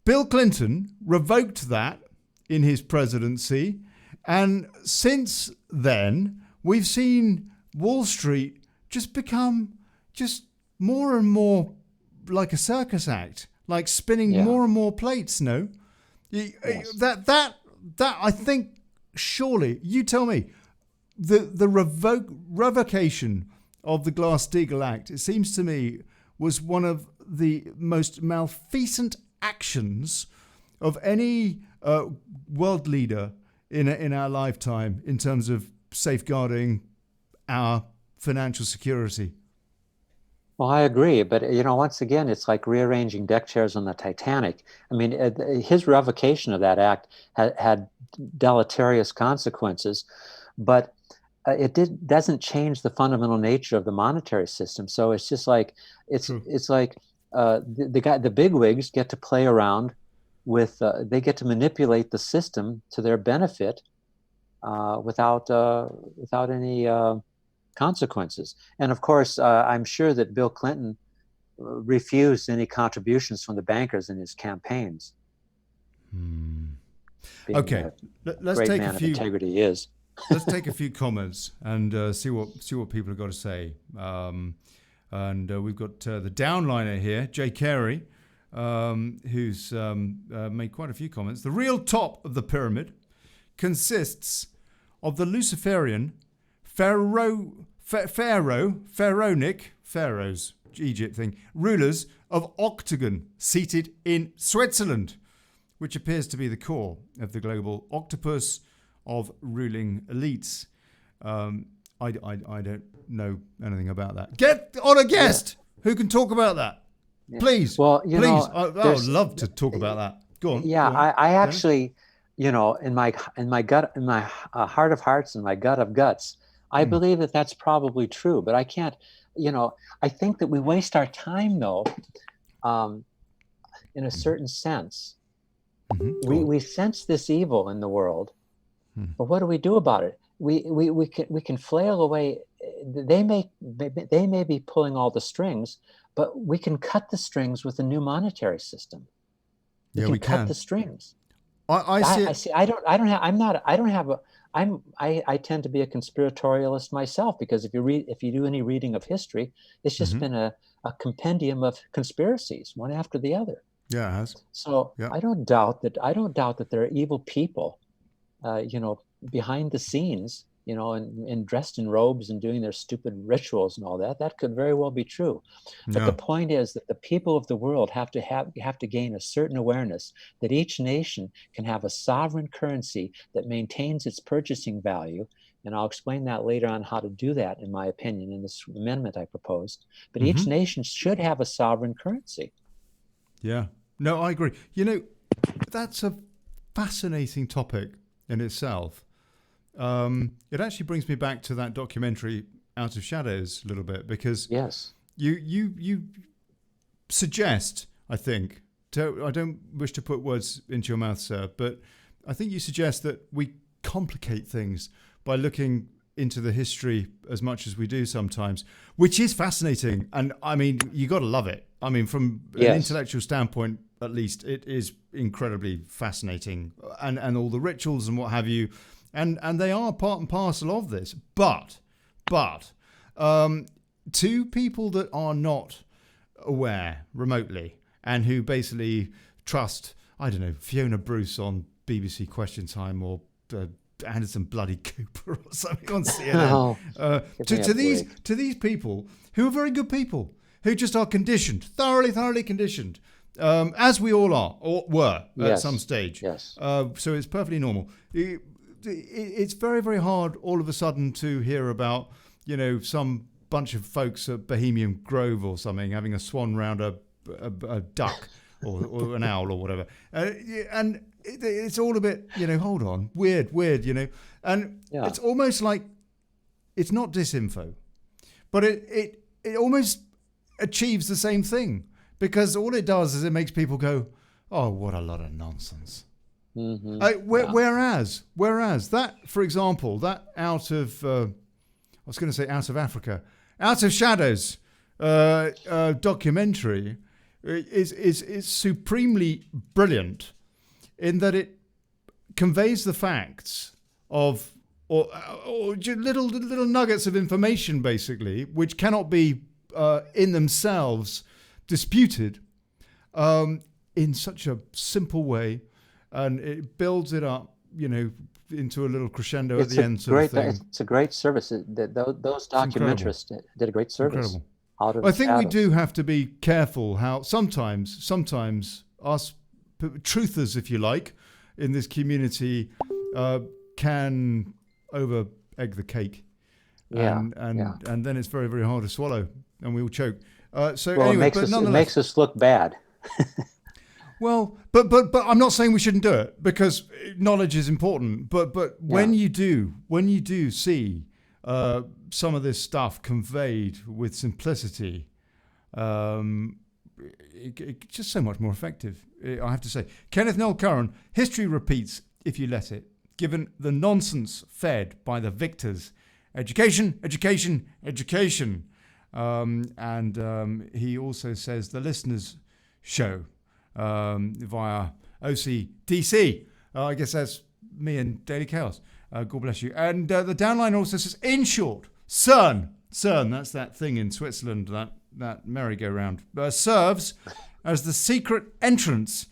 Bill Clinton revoked that in his presidency, and since then we've seen Wall Street just become just more and more like a circus act, like spinning Yeah. more and more plates. No, Yes. that I think surely you tell me the revocation of the Glass-Steagall Act, it seems to me, was one of the most malfeasant actions of any world leader in our lifetime in terms of safeguarding our financial security. Well, I agree, but once again, it's like rearranging deck chairs on the Titanic. I mean, his revocation of that act had deleterious consequences, but doesn't change the fundamental nature of the monetary system. So it's just like True. it's like the bigwigs get to play around with they get to manipulate the system to their benefit without any consequences. And of course, I'm sure that Bill Clinton refused any contributions from the bankers in his campaigns. Being Okay, a let's great take man a of few. integrity he is. Let's take a few comments and see what people have got to say. And we've got the downliner here, Jay Carey, who's made quite a few comments. The real top of the pyramid consists of the Luciferian Pharaohs, Egypt thing, rulers of Octagon, seated in Switzerland, which appears to be the core of the global octopus of ruling elites. I don't know anything about that. Get on a guest who can talk about that. Yeah. Please. Well, please. I would love to talk about that. Go on. Yeah, go on. I actually, in my gut, in my heart of hearts and my gut of guts, I believe that that's probably true. But I can't, I think that we waste our time though, in a certain sense. We sense this evil in the world, but what do we do about it? We can flail away. They may be pulling all the strings, but we can cut the strings with a new monetary system. We can cut the strings. I see. I don't have I tend to be a conspiratorialist myself, because if you do any reading of history, it's just been a compendium of conspiracies, one after the other. Yeah, it has. So Yeah. I don't doubt that there are evil people, behind the scenes, and dressed in robes and doing their stupid rituals and all that. That could very well be true. But the Yeah. point is that the people of the world have to gain a certain awareness that each nation can have a sovereign currency that maintains its purchasing value. And I'll explain that later on, how to do that, in my opinion, in this amendment I proposed. But each nation should have a sovereign currency. Yeah. No, I agree. That's a fascinating topic in itself. It actually brings me back to that documentary Out of Shadows a little bit, because Yes. you suggest, I think, I don't wish to put words into your mouth, sir, but I think you suggest that we complicate things by looking into the history as much as we do sometimes, which is fascinating. And I mean, you got to love it. I mean, from an intellectual standpoint, at least, it is incredibly fascinating, and all the rituals and what have you. And they are part and parcel of this. But to people that are not aware remotely, and who basically trust, I don't know, Fiona Bruce on BBC Question Time, or Anderson bloody Cooper or something on CNN. To these people who are very good people, who just are conditioned, thoroughly conditioned, as we all are or were at some stage. Yes. So it's perfectly normal. It's very, very hard all of a sudden to hear about, some bunch of folks at Bohemian Grove or something having a swan round a duck or an owl or whatever. And it's all a bit, hold on, weird, and it's almost like it's not disinfo, but it almost achieves the same thing, because all it does is it makes people go, oh, what a lot of nonsense. Whereas that, for example, that out of Africa, Out of Shadows documentary is supremely brilliant in that it conveys the facts of or little nuggets of information, basically, which cannot be in themselves disputed, in such a simple way, and it builds it up, into a little crescendo at the end. It's a great service. Those documentarists did a great service. Incredible. I think we do have to be careful how sometimes us truthers, if you like, in this community can over egg the cake, and then it's very, very hard to swallow, and we will choke. It makes us look bad. Well, but I'm not saying we shouldn't do it, because knowledge is important. But when you do see some of this stuff conveyed with simplicity, it's just so much more effective, I have to say. Kenneth Noel Curran, history repeats if you let it, given the nonsense fed by the victors. Education. And he also says the listeners show via OCDC. I guess that's me and Daily Chaos. God bless you. And the downline also says, in short, CERN, that's that thing in Switzerland, that merry-go-round, serves as the secret entrance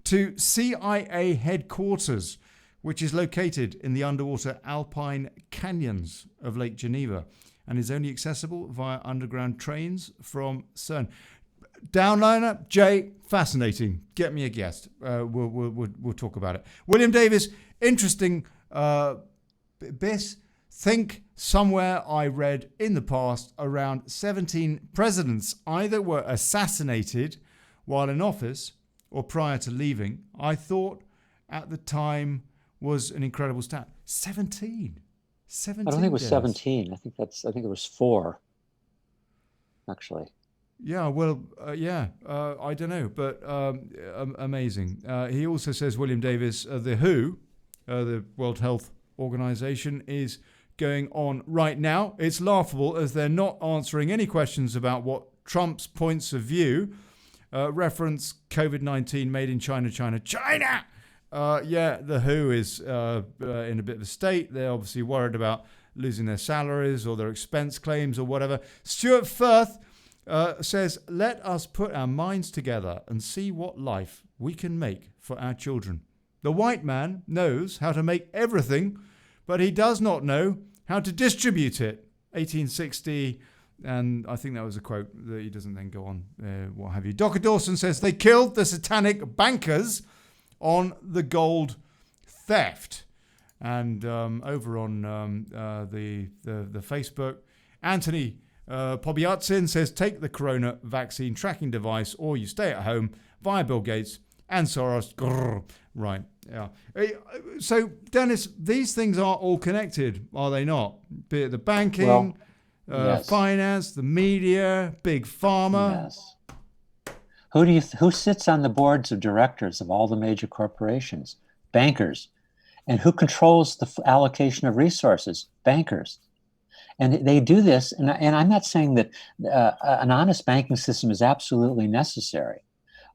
to CIA headquarters, which is located in the underwater alpine canyons of Lake Geneva and is only accessible via underground trains from CERN. Downliner, Jay, fascinating. Get me a guest. We'll talk about it. William Davis, interesting. Think somewhere I read in the past around 17 presidents either were assassinated while in office or prior to leaving. I thought at the time was an incredible stat. 17. I don't think it was 17. I think it was 4, actually. Yeah, well, I don't know, but amazing. He also says, William Davis, the WHO, the World Health Organization, is going on right now. It's laughable as they're not answering any questions about what Trump's points of view reference COVID-19 made in China, Yeah, the WHO is in a bit of a state. They're obviously worried about losing their salaries or their expense claims or whatever. Stuart Firth says, let us put our minds together and see what life we can make for our children. The white man knows how to make everything, but he does not know how to distribute it. 1860, and I think that was a quote that he doesn't then go on, what have you. Dr. Dawson says, they killed the satanic bankers on the gold theft. And over on the Facebook, Anthony Pobiatsin says, take the corona vaccine tracking device or you stay at home via Bill Gates and Soros. Grrr. Right, yeah. So, Dennis, these things are all connected, are they not? Be it the banking, yes. finance, the media, big pharma. Yes. Who sits on the boards of directors of all the major corporations? Bankers. And who controls the allocation of resources? Bankers. And they do this, and I'm not saying that an honest banking system is absolutely necessary,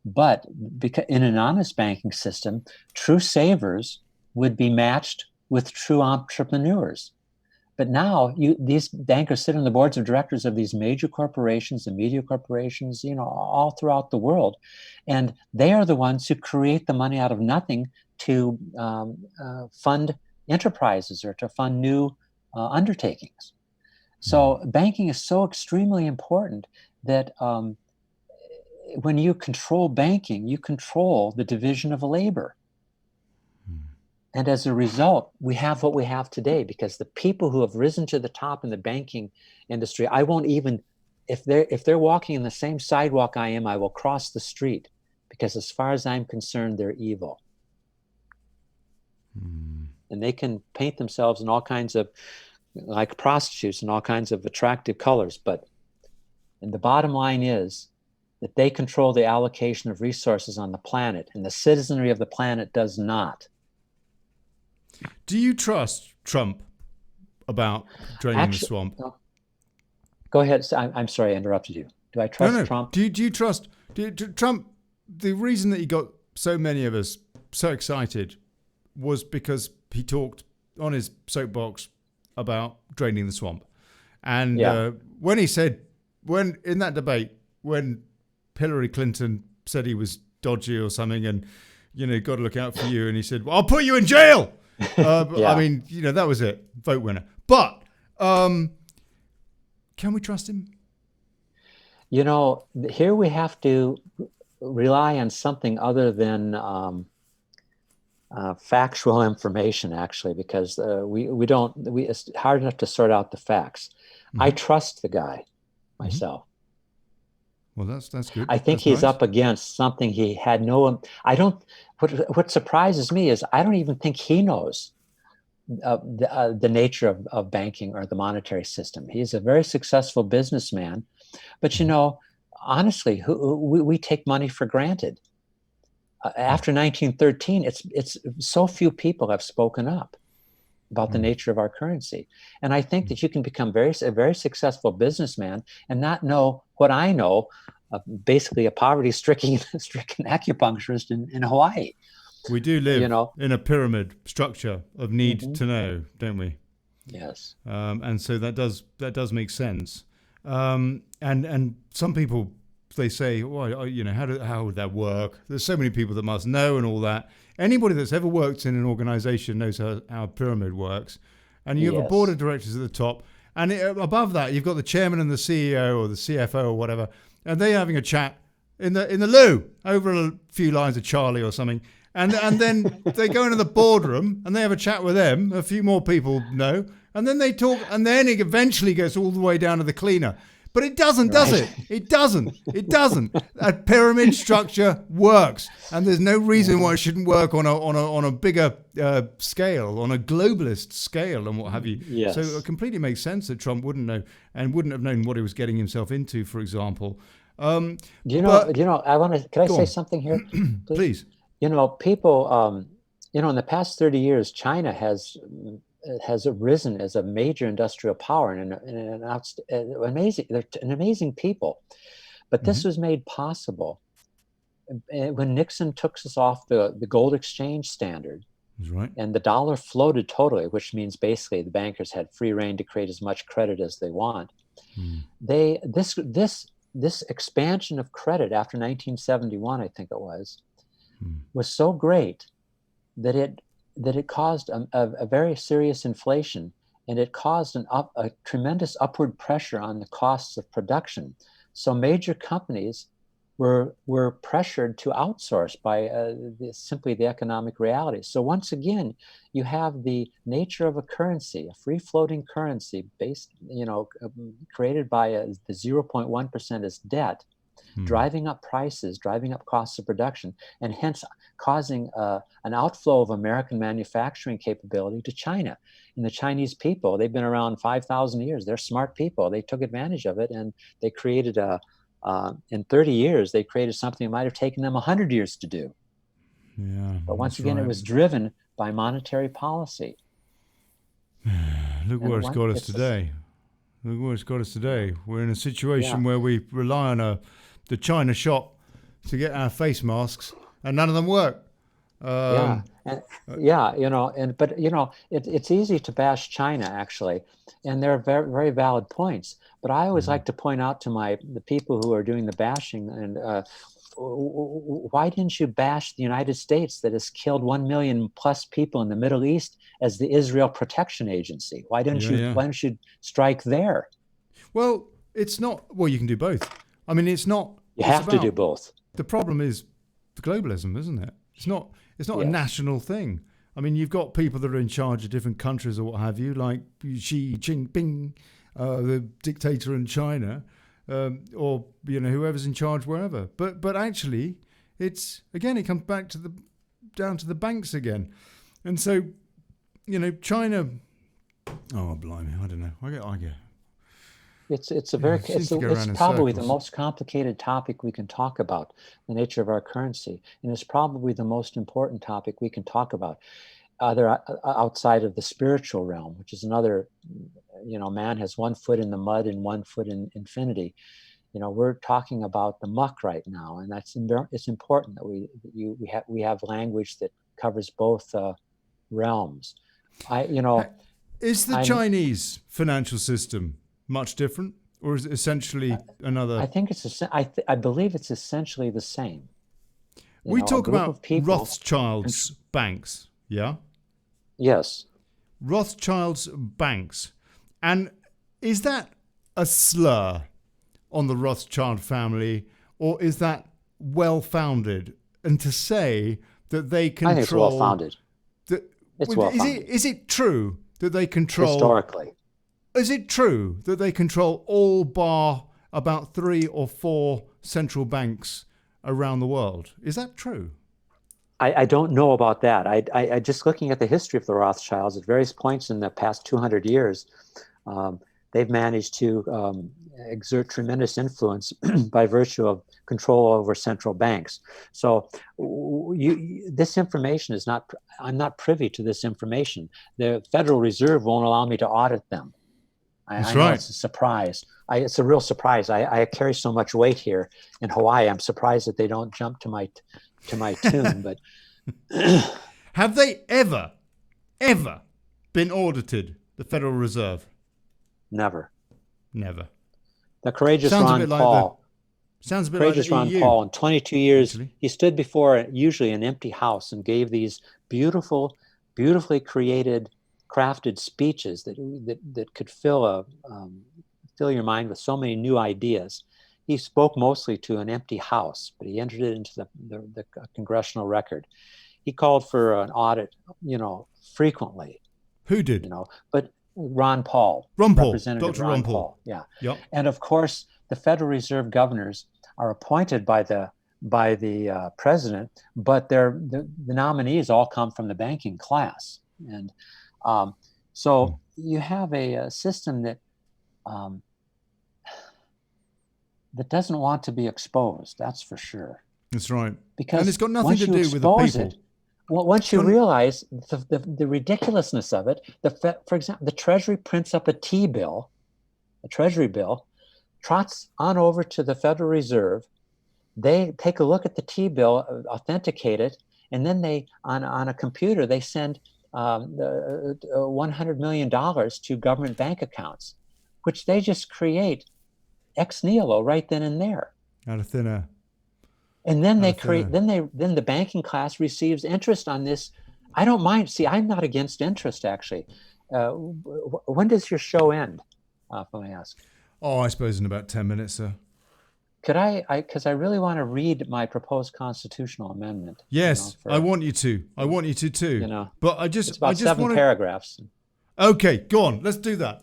but because in an honest banking system, true savers would be matched with true entrepreneurs. But now these bankers sit on the boards of directors of these major corporations and media corporations, all throughout the world. And they are the ones who create the money out of nothing to fund enterprises or to fund new undertakings. So banking is so extremely important that when you control banking, you control the division of labor. And as a result, we have what we have today, because the people who have risen to the top in the banking industry, I won't even, if they're walking in the same sidewalk I am, I will cross the street, because as far as I'm concerned, they're evil. And they can paint themselves in all kinds of, like prostitutes, in all kinds of attractive colors. And the bottom line is that they control the allocation of resources on the planet, and the citizenry of the planet does not. Do you trust Trump about draining the swamp? Go ahead. I'm sorry I interrupted you. Do I trust Trump? Do you trust Trump? The reason that he got so many of us so excited was because he talked on his soapbox about draining the swamp. And when he said, in that debate, when Hillary Clinton said he was dodgy or something and, got to look out for you, and he said, well, I'll put you in jail. I mean, that was it. Vote winner. But can we trust him? Here we have to rely on something other than factual information, actually, because it's hard enough to sort out the facts. I trust the guy myself. Well, that's good. I think he's up against something he had what surprises me is I don't even think he knows the nature of banking or the monetary system. He's a very successful businessman, but honestly, we take money for granted. After 1913, it's so few people have spoken up about the nature of our currency. And I think that you can become a very successful businessman and not know what I know, basically a poverty-stricken acupuncturist in Hawaii. We do live in a pyramid structure of need to know, don't we? Yes. And so that does make sense. And some people, they say, well, how would that work? There's so many people that must know and all that. Anybody that's ever worked in an organization knows how a pyramid works. And you have a board of directors at the top. And above that, you've got the chairman and the CEO or the CFO or whatever. And they're having a chat in the loo over a few lines of Charlie or something. And then they go into the boardroom and they have a chat with them. A few more people know. And then they talk. And then it eventually goes all the way down to the cleaner. But it doesn't, does it? It doesn't. It doesn't. A pyramid structure works, and there's no reason why it shouldn't work on a bigger scale, on a globalist scale, and what have you. Yes. So it completely makes sense that Trump wouldn't know and wouldn't have known what he was getting himself into, for example. I want to. Can I say something here, please? People. In the past 30 years, China has arisen as a major industrial power and an amazing people. But this was made possible when Nixon took us off the gold exchange standard, That's right. and the dollar floated totally, which means basically the bankers had free rein to create as much credit as they want. This expansion of credit after 1971, I think it was so great that it caused a very serious inflation, and it caused a tremendous upward pressure on the costs of production. So major companies were pressured to outsource by simply the economic reality. So once again, you have the nature of a currency, a free-floating currency based, created by the 0.1% as debt, driving up prices, driving up costs of production, and hence causing an outflow of American manufacturing capability to China. And the Chinese people, they've been around 5,000 years. They're smart people. They took advantage of it, and they created in 30 years, they created something that might have taken them 100 years to do. Yeah, but once again, right. It was driven by monetary policy. Look where it's got us today. Look where it's got us today. We're in a situation where we rely on the China shop to get our face masks, and none of them work. It's easy to bash China, actually, and there are very, very valid points. But I always like to point out to the people who are doing the bashing, and why didn't you bash the United States that has killed 1 million plus people in the Middle East as the Israel Protection Agency? Why don't you strike there? Well, it's not. Well, you can do both. I mean, it's not. You have to do both. The problem is the globalism, isn't it? It's not a national thing. I mean, you've got people that are in charge of different countries or what have you, like Xi Jinping, the dictator in China, or whoever's in charge wherever. But actually, it comes back down to the banks again, and so China. Oh blimey, I don't know. I get. It's probably the most complicated topic we can talk about, the nature of our currency, and it's probably the most important topic we can talk about, other outside of the spiritual realm, which is another. Man has one foot in the mud and one foot in infinity. We're talking about the muck right now, and it's important that we have language that covers both realms. Is the Chinese financial system much different, or is it essentially another? I think I believe it's essentially the same. We talk about Rothschild's banks, yeah? Yes. Rothschild's banks. And is that a slur on the Rothschild family, or is that well-founded? And to say that they control... I think it's well-founded. It's well-founded. Is it true that they control... Historically. Is it true that they control all bar about 3 or 4 central banks around the world? Is that true? I don't know about that. I just looking at the history of the Rothschilds at various points in the past 200 years, they've managed to exert tremendous influence by virtue of control over central banks. So this information is not, I'm not privy to this information. The Federal Reserve won't allow me to audit them. I know it's a surprise. It's a real surprise. I carry so much weight here in Hawaii. I'm surprised that they don't jump to my tune. But have they ever been audited? The Federal Reserve? Never. The courageous Ron Paul. Sounds a bit courageous like the EU. Ron Paul. In 22 years, actually. He stood before usually an empty house and gave these beautifully created, crafted speeches that could fill your mind with so many new ideas. He spoke mostly to an empty house, but he entered it into the congressional record. He called for an audit, frequently. Who did? But Ron Paul, Representative Dr. Ron Paul. Yeah. Yep. And of course, the Federal Reserve governors are appointed by the president, but the nominees all come from the banking class. And so you have a system that doesn't want to be exposed. That's for sure. That's right. Because and it's got nothing to do with the people. Once you realize the ridiculousness of it, for example, the Treasury prints up a Treasury bill, trots on over to the Federal Reserve, They take a look at the T-bill, authenticate it, and then they, on a computer, they send $100 million to government bank accounts, which they just create ex nihilo right then and there. Out of thin air. And then then the banking class receives interest on this. I don't mind. See, I'm not against interest, actually. When does your show end, if I ask? Oh, I suppose in about 10 minutes, sir. Could because I really want to read my proposed constitutional amendment. Yes, I want you to. I want you to too. But it's about 7 paragraphs. Okay, go on. Let's do that.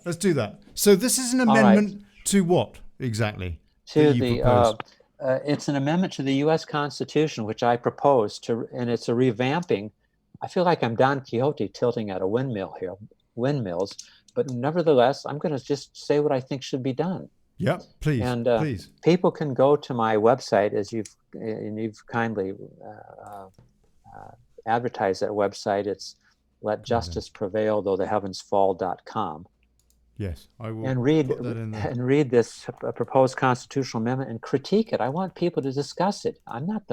So this is an amendment to what exactly? To it's an amendment to the U.S. Constitution, which I propose and it's a revamping. I feel like I'm Don Quixote tilting at a windmills, but nevertheless, I'm going to just say what I think should be done. Yeah, please. And please. People can go to my website, as you've kindly advertised that website. It's letjusticeprevail.though-the-heavens-fall.com. Yes, I will. And read this proposed constitutional amendment and critique it. I want people to discuss it. I'm not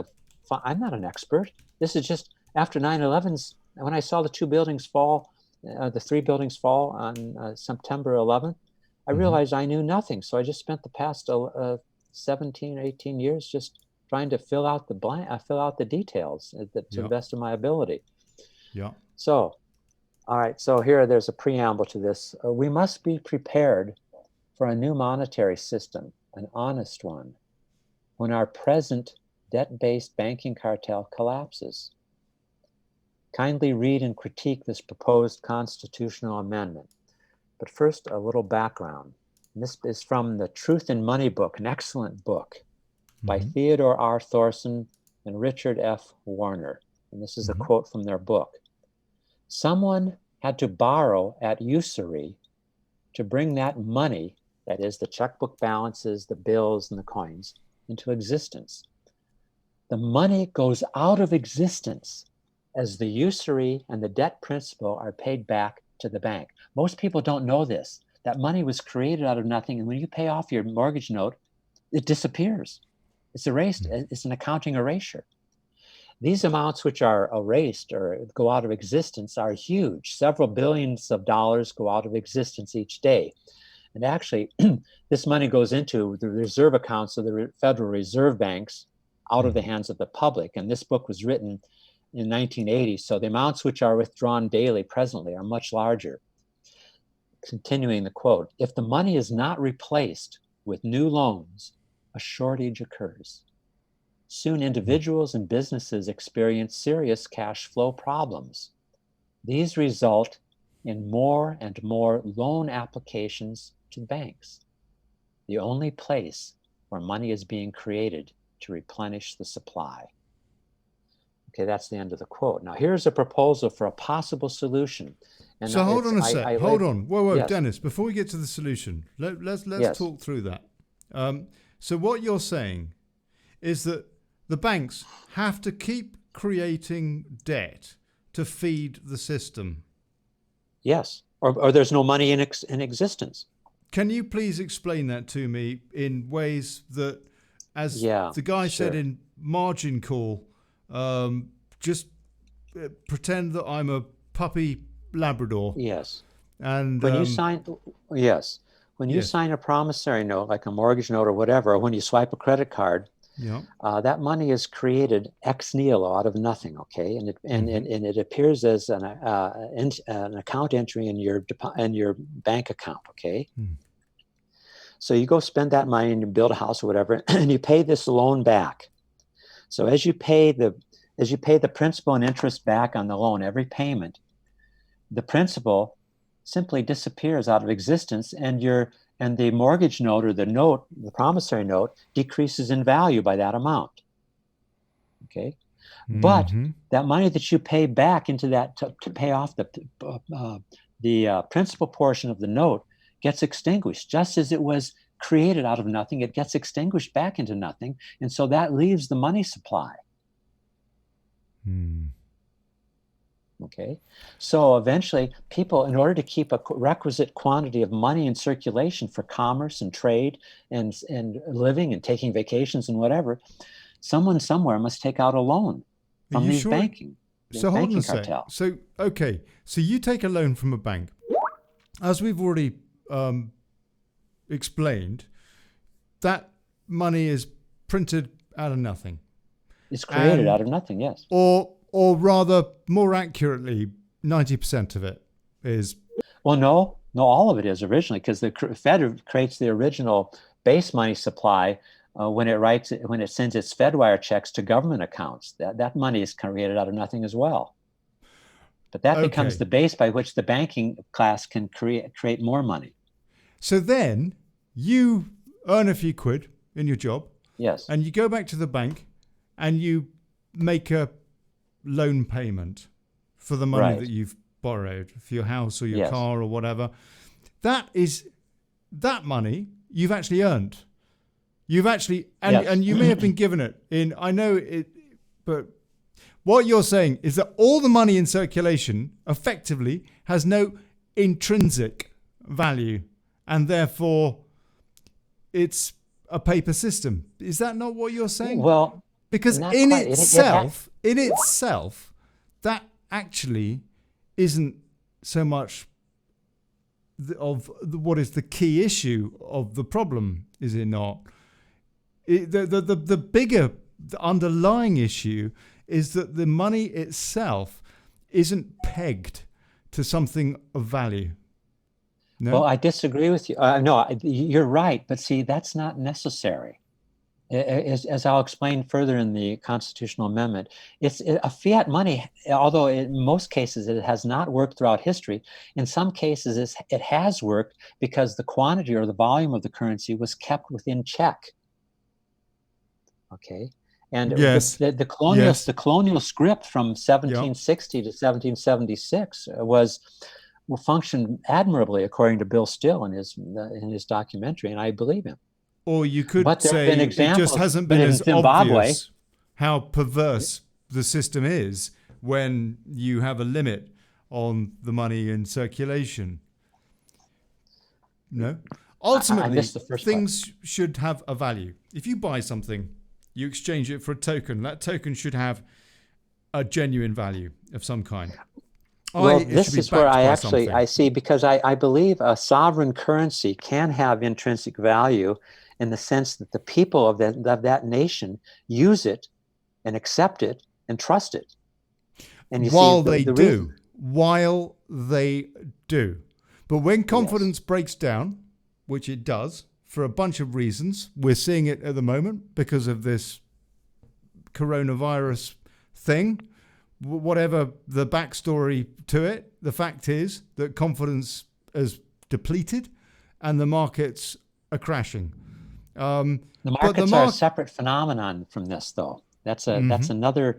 an expert. This is just after 9/11's. When I saw the 2 buildings fall, the 3 buildings fall on September 11th. I realized I knew nothing, so I just spent the past 17, 18 years just trying to fill out the details to the best of my ability. Yeah. So, all right. So there's a preamble to this. We must be prepared for a new monetary system, an honest one, when our present debt-based banking cartel collapses. Kindly read and critique this proposed constitutional amendment. But first, a little background. This is from the Truth and Money book, an excellent book by Theodore R. Thorson and Richard F. Warner. And this is a quote from their book. Someone had to borrow at usury to bring that money, that is the checkbook balances, the bills, and the coins, into existence. The money goes out of existence as the usury and the debt principal are paid back to the bank. Most people don't know this. That money was created out of nothing, and when you pay off your mortgage note, it disappears. It's erased. It's an accounting erasure. These amounts which are erased or go out of existence are huge. Several billions of dollars go out of existence each day. And actually, this money goes into the reserve accounts of the Federal Reserve banks out of the hands of the public. And this book was written in 1980, so the amounts which are withdrawn daily presently are much larger. Continuing the quote, if the money is not replaced with new loans, a shortage occurs. Soon individuals and businesses experience serious cash flow problems. These result in more and more loan applications to banks, the only place where money is being created to replenish the supply. Okay, that's the end of the quote. Now, here's a proposal for a possible solution. And so hold on a sec. Hold on. Whoa, yes. Dennis, before we get to the solution, let's yes. talk through that. So what you're saying is that the banks have to keep creating debt to feed the system. Yes, or there's no money in existence. Can you please explain that to me in ways that, as the guy said in Margin Call, just pretend that I'm a puppy Labrador. Yes. And when you sign a promissory note, like a mortgage note or whatever, or when you swipe a credit card, that money is created ex nihilo, out of nothing. Okay, and it appears as an account entry in your bank account. Okay. So you go spend that money and you build a house or whatever, and you pay this loan back. So as you pay the principal and interest back on the loan, every payment, the principal simply disappears out of existence, and the mortgage note or the promissory note, decreases in value by that amount. Okay, but that money that you pay back into that to pay off the principal portion of the note gets extinguished, just as it was created out of nothing. It gets extinguished back into nothing, and so that leaves the money supply. Okay, so eventually people, in order to keep a requisite quantity of money in circulation for commerce and trade and living and taking vacations and whatever, someone somewhere must take out a loan Are from you these sure? banking So okay. So you take a loan from a bank. As we've already explained, that money is printed out of nothing. It's created out of nothing, yes. Or rather, more accurately, 90% of it is. Well, no, all of it is originally, because the Fed creates the original base money supply when it sends its FedWire checks to government accounts. That money is created out of nothing as well. But that becomes the base by which the banking class can create more money. So then you earn a few quid in your job. Yes. And you go back to the bank and you make a loan payment for the money that you've borrowed for your house or your car or whatever. That money you've actually earned. You've actually, and you may have been given it in, I know it, but what you're saying is that all the money in circulation effectively has no intrinsic value, and therefore it's a paper system. Is that not what you're saying? Well, because in itself, that actually isn't so much of what is the key issue of the problem, is it not? The bigger, the underlying issue is that the money itself isn't pegged to something of value. No? Well, I disagree with you. No, you're right. But see, that's not necessary. As I'll explain further in the constitutional amendment, it's a fiat money, although in most cases it has not worked throughout history. In some cases, it has worked because the quantity or the volume of the currency was kept within check. Okay. And the colonial script from 1760 to 1776 functioned admirably, according to Bill Still in his documentary, and I believe him. Or you could say it just hasn't been as obvious how perverse the system is when you have a limit on the money in circulation. No? Ultimately, things should have a value. If you buy something, you exchange it for a token. That token should have a genuine value of some kind. Well, this is where I see, because I believe a sovereign currency can have intrinsic value in the sense that the people of that nation use it and accept it and trust it. And while they do. But when confidence breaks down, which it does, for a bunch of reasons. We're seeing it at the moment because of this coronavirus thing. Whatever the backstory to it, the fact is that confidence has depleted and the markets are crashing. The markets are a separate phenomenon from this, though. That's another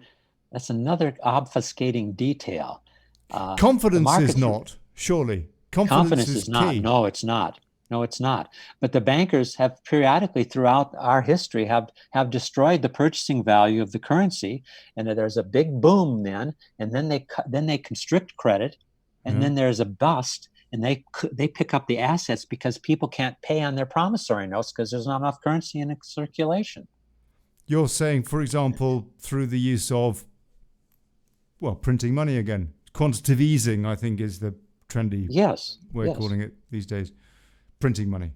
obfuscating detail. Confidence is not, surely. Confidence is not. Key. No, it's not. No, it's not. But the bankers have periodically throughout our history have destroyed the purchasing value of the currency, and there's a big boom then, and then they constrict credit, and then there's a bust, and they pick up the assets because people can't pay on their promissory notes because there's not enough currency in circulation. You're saying, for example, through the use of, printing money again. Quantitative easing, I think, is the trendy way of calling it these days. Printing money.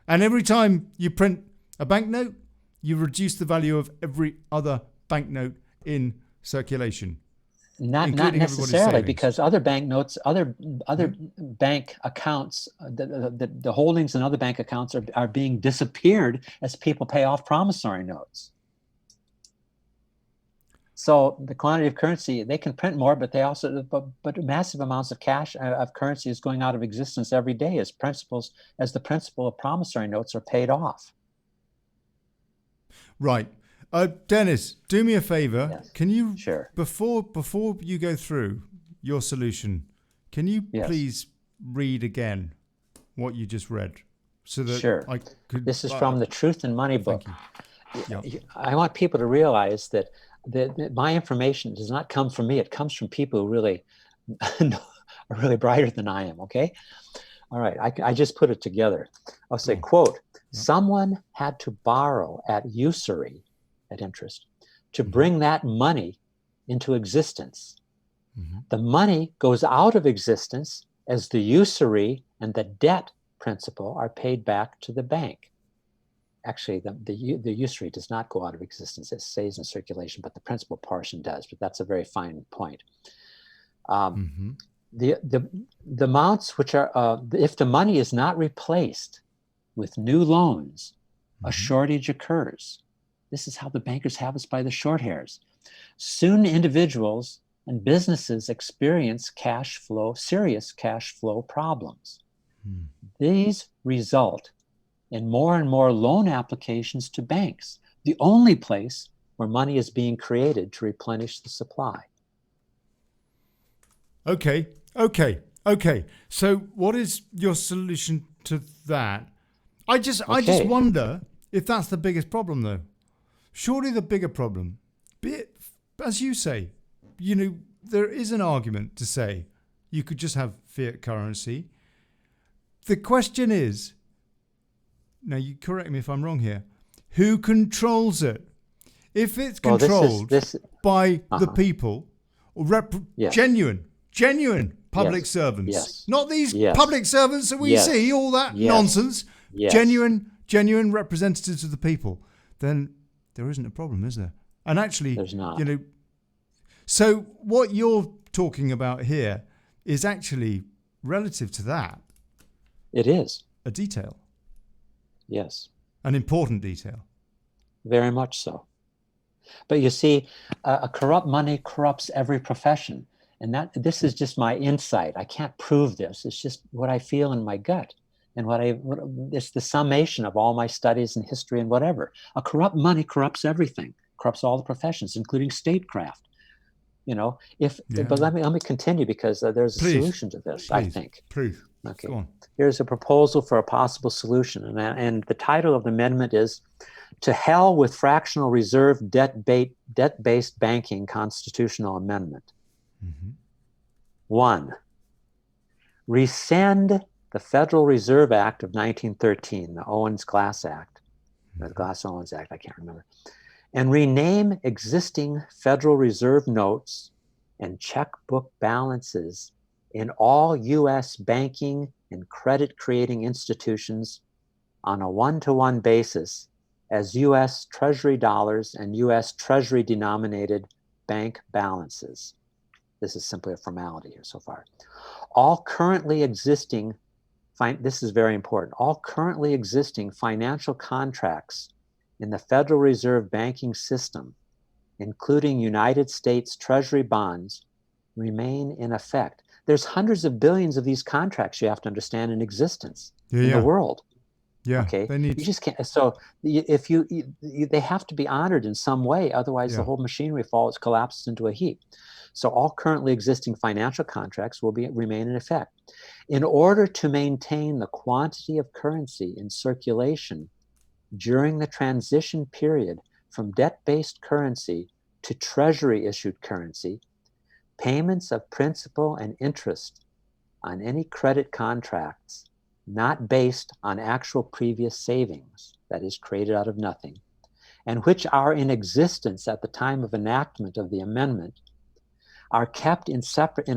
And every time you print a banknote, you reduce the value of every other banknote in circulation. Not necessarily, because other banknotes, other bank accounts, the holdings in other bank accounts are being disappeared as people pay off promissory notes. So the quantity of currency, they can print more, but but massive amounts of cash of currency is going out of existence every day as the principal of promissory notes are paid off. Right. Dennis, do me a favor. Yes. Can you, sure. before you go through your solution, can you please read again what you just read? So that sure. This is from the Truth and Money book. Yep. I want people to realize that my information does not come from me. It comes from people who really are really brighter than I am, okay? All right, I just put it together. I'll say, quote, someone had to borrow at usury at interest, to bring that money into existence. The money goes out of existence as the usury and the debt principal are paid back to the bank. Actually, the usury does not go out of existence. It stays in circulation, but the principal portion does. But that's a very fine point. The amounts which are, if the money is not replaced with new loans, a shortage occurs. This is how the bankers have us by the short hairs. Soon individuals and businesses experience serious cash flow problems. These result in more and more loan applications to banks, the only place where money is being created to replenish the supply. Okay. So what is your solution to that? I just wonder if that's the biggest problem, though. Surely the bigger problem, be it, as you say, there is an argument to say you could just have fiat currency. The question is, now you correct me if I'm wrong here, who controls it? If it's controlled by the people, or genuine public servants, not these public servants that we see, all that nonsense, genuine representatives of the people, then there isn't a problem, is there? And actually, there's not. So what you're talking about here is actually relative to that. It is a detail. Yes. An important detail. Very much so. But you see, a corrupt money corrupts every profession. And this is just my insight. I can't prove this. It's just what I feel in my gut. And it's the summation of all my studies in history and whatever. A corrupt money corrupts everything, corrupts all the professions, including statecraft. But let me continue, because there's a solution to this, I think. Please. Okay. Go on. Here's a proposal for a possible solution. And the title of the amendment is "To Hell with Fractional Reserve Debt-Based Banking Constitutional Amendment." 1. Rescind the Federal Reserve Act of 1913, the Owens-Glass Act, or the Glass-Owens Act, I can't remember, and rename existing Federal Reserve notes and checkbook balances in all U.S. banking and credit-creating institutions on a one-to-one basis as U.S. Treasury dollars and U.S. Treasury-denominated bank balances. This is simply a formality here so far. All currently existing, this is very important, all currently existing financial contracts in the Federal Reserve banking system, including United States Treasury bonds, remain in effect. There's hundreds of billions of these contracts, you have to understand, in existence in the world. Yeah. Okay. You just can't. So if they have to be honored in some way, otherwise the whole machinery collapses into a heap. So all currently existing financial contracts will remain in effect. In order to maintain the quantity of currency in circulation during the transition period from debt-based currency to Treasury-issued currency, payments of principal and interest on any credit contracts not based on actual previous savings, that is, created out of nothing, and which are in existence at the time of enactment of the amendment, are kept in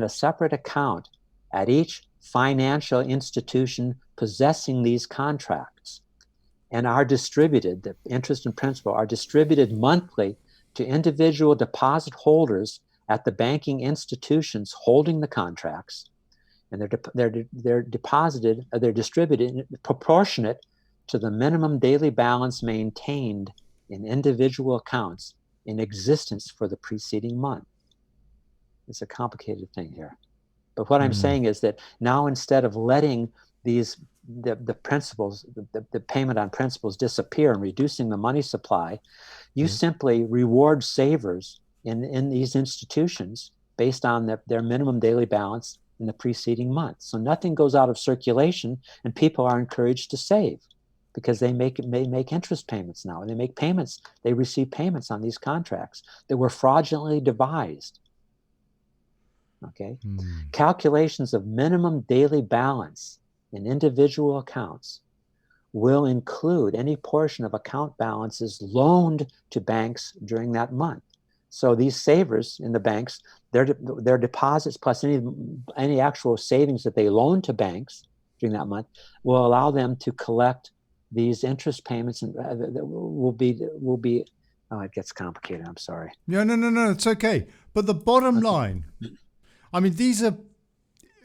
a separate account at each financial institution possessing these contracts, and are distributed, the interest and principal are distributed monthly to individual deposit holders at the banking institutions holding the contracts, and they're distributed proportionate to the minimum daily balance maintained in individual accounts in existence for the preceding month. It's a complicated thing here. But what I'm saying is that now, instead of letting the principals, the payment on principals disappear and reducing the money supply, you simply reward savers in these institutions based on their minimum daily balance in the preceding month. So nothing goes out of circulation, and people are encouraged to save because they make interest payments now. And they receive payments on these contracts that were fraudulently devised. Okay? Calculations of minimum daily balance in individual accounts will include any portion of account balances loaned to banks during that month. So these savers in the banks, their deposits plus any actual savings that they loan to banks during that month will allow them to collect these interest payments, and will be. Oh, it gets complicated. I'm sorry. No. It's okay. But the bottom line, I mean, these are,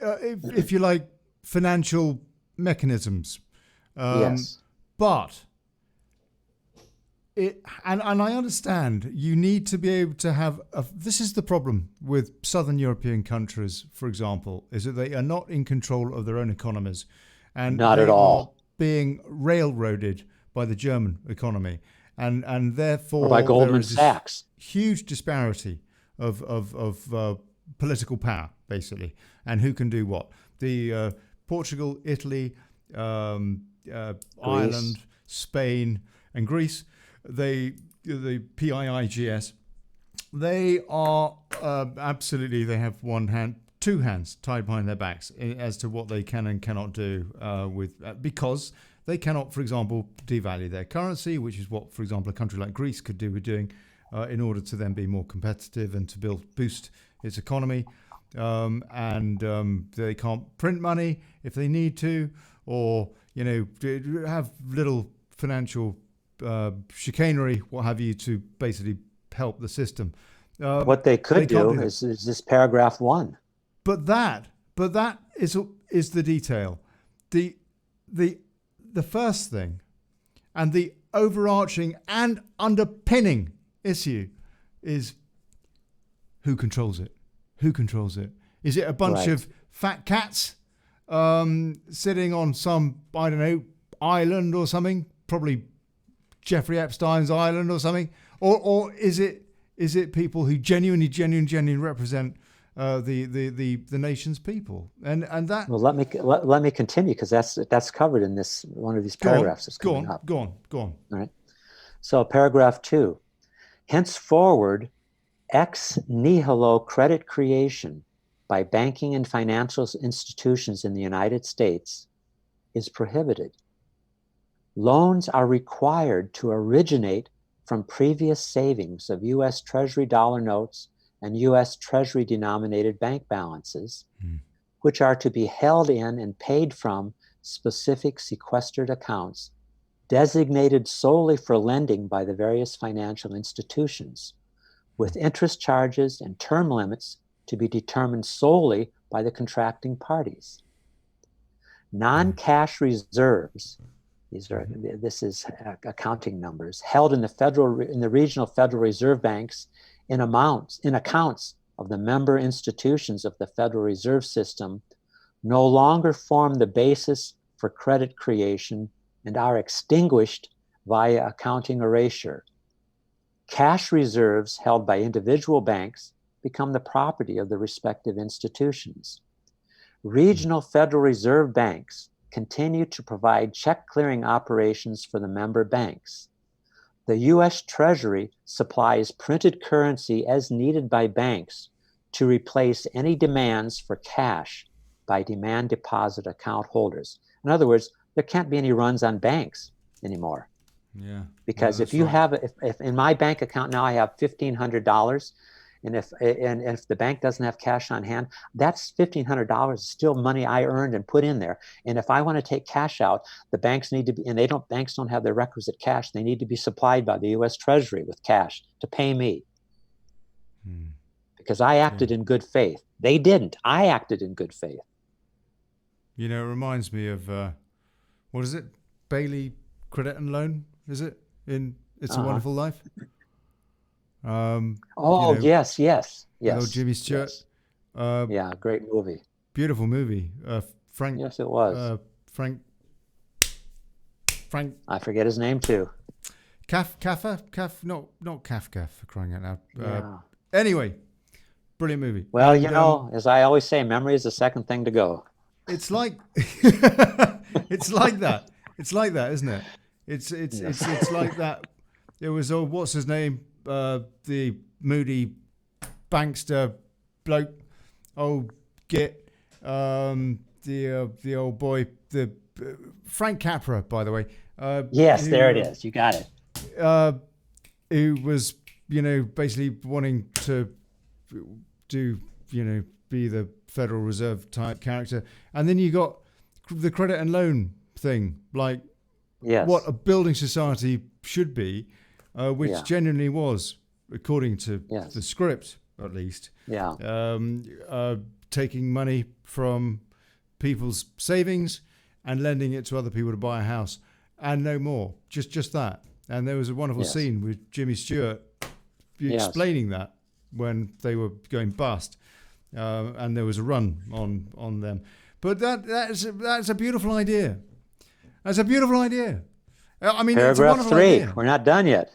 if you like, financial mechanisms. Yes. But and I understand you need to be able to have this is the problem with Southern European countries, for example, is that they are not in control of their own economies, and Not they at all. are being railroaded by the German economy, and therefore Or by Goldman there is this Sachs. huge disparity of political power, basically, and who can do what. The Portugal, Italy, Ireland, Spain, and Greece, the PIIGS, they are absolutely, they have two hands tied behind their backs as to what they can and cannot do because they cannot, for example, devalue their currency, which is what, for example, a country like Greece could do with doing in order to then be more competitive and to boost its economy. They can't print money if they need to, or have little financial chicanery, what have you, to basically help the system. What they could do is this paragraph 1. But that is the detail. The first thing, and the overarching and underpinning issue is who controls it. Who controls it? Is it a bunch of fat cats sitting on some, I don't know, island or something? Probably Jeffrey Epstein's island or something. Or is it people who genuinely represent the nation's people? And that. Well, let me continue, because that's covered in this one of these paragraphs that's coming up. Go on. All right. So paragraph 2. Henceforward, ex nihilo credit creation by banking and financial institutions in the United States is prohibited. Loans are required to originate from previous savings of U.S. Treasury dollar notes and U.S. Treasury denominated bank balances, which are to be held in and paid from specific sequestered accounts designated solely for lending by the various financial institutions, with interest charges and term limits to be determined solely by the contracting parties. Non-cash reserves, this is accounting numbers, held in the regional Federal Reserve banks in accounts of the member institutions of the Federal Reserve System, no longer form the basis for credit creation and are extinguished via accounting erasure. Cash reserves held by individual banks become the property of the respective institutions. Regional Federal Reserve banks continue to provide check clearing operations for the member banks. The U.S. Treasury supplies printed currency as needed by banks to replace any demands for cash by demand deposit account holders. In other words, there can't be any runs on banks anymore. Yeah. Because if in my bank account now I have $1,500, and if the bank doesn't have cash on hand, that's $1,500 is still money I earned and put in there. And if I want to take cash out, the banks need to be, and banks don't have the requisite cash. They need to be supplied by the U.S. Treasury with cash to pay me. Because I acted in good faith. They didn't. I acted in good faith. It reminds me of what is it? Bailey Credit and Loan, is it? In It's a Wonderful Life? Yes. Old Jimmy Stewart. Yes. Great movie. Beautiful movie. Frank. Yes, it was. Frank. I forget his name too. Kafka, not Kafka, for crying out loud. Anyway, brilliant movie. Well, as I always say, memory is the second thing to go. It's like it's like that. It's like that, isn't it? It's like that. It was what's his name? The moody bankster bloke. The old boy, the Frank Capra, by the way. Yes, there it is. You got it. Who was, basically wanting to do, be the Federal Reserve type character. And then you got the credit and loan thing, like what a building society should be, which genuinely was, according to the script, at least. Taking money from people's savings and lending it to other people to buy a house, and no more. Just that. And there was a wonderful scene with Jimmy Stewart explaining that when they were going bust, and there was a run on them. But that's a beautiful idea. That's a beautiful idea. I mean, paragraph it's a 3. idea. We're not done yet.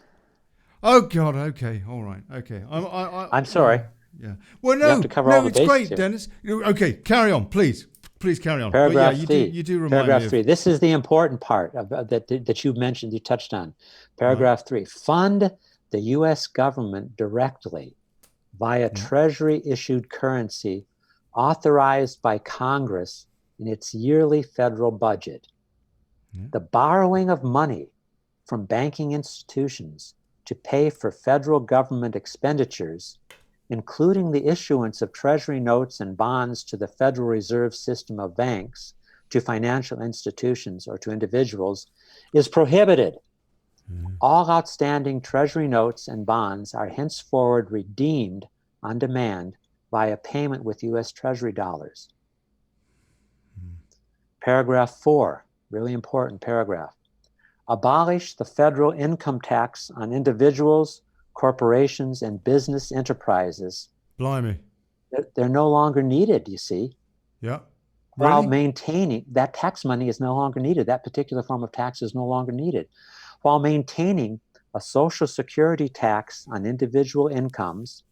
Oh God. Okay. All right. Okay. I'm sorry. Yeah. Well, no. You have to cover all the it's bases great, here. Dennis. Okay. Carry on, please. Please carry on. Paragraph but 3. You do remind paragraph me 3. This is the important part that you mentioned. You touched on. Paragraph 3. Fund the U.S. government directly via Treasury-issued currency authorized by Congress in its yearly federal budget. The borrowing of money from banking institutions to pay for federal government expenditures, including the issuance of Treasury notes and bonds to the Federal Reserve System of banks, to financial institutions, or to individuals, is prohibited. All outstanding Treasury notes and bonds are henceforward redeemed on demand via payment with U.S. Treasury dollars. Paragraph 4, really important paragraph. Abolish the federal income tax on individuals, corporations, and business enterprises. Blimey. They're no longer needed, you see. Yeah. While Really? maintaining, that tax money is no longer needed. That particular form of tax is no longer needed. While maintaining a Social Security tax on individual incomes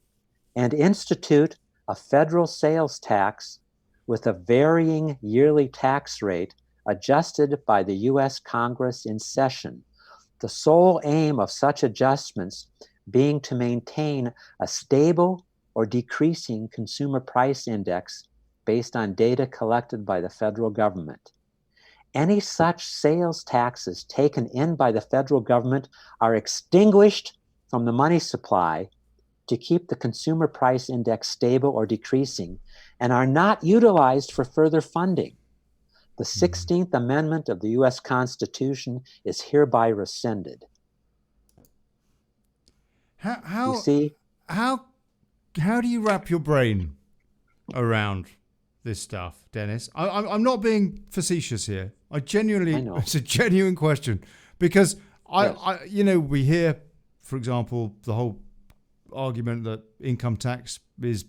and institute a federal sales tax with a varying yearly tax rate adjusted by the U.S. Congress in session, the sole aim of such adjustments being to maintain a stable or decreasing consumer price index based on data collected by the federal government. Any such sales taxes taken in by the federal government are extinguished from the money supply to keep the consumer price index stable or decreasing, and are not utilized for further funding. The 16th Amendment of the U.S. Constitution is hereby rescinded. How you see? How do you wrap your brain around this stuff, Dennis? I'm not being facetious here. I know. It's a genuine question, because we hear, for example, the whole argument that income tax is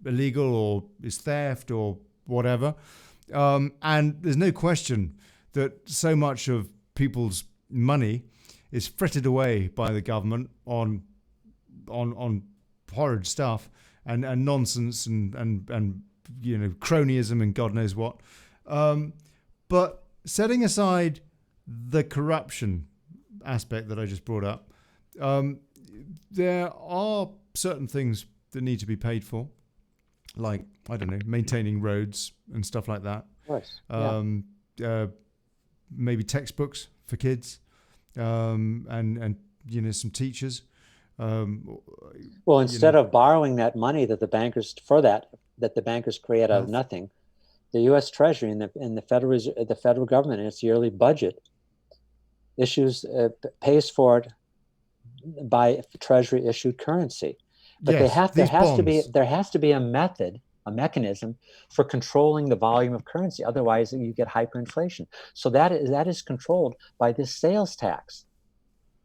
illegal or is theft or whatever. And there's no question that so much of people's money is frittered away by the government on horrid stuff and nonsense and cronyism and God knows what. But setting aside the corruption aspect that I just brought up, there are certain things that need to be paid for, like, I don't know, maintaining roads and stuff like that. Of course. Maybe textbooks for kids, and some teachers. Well, instead of borrowing that money that the bankers create out of nothing, the U.S. Treasury and the federal government in its yearly budget pays for it by Treasury issued currency. But there has to be a mechanism for controlling the volume of currency. Otherwise, you get hyperinflation. So that is controlled by this sales tax.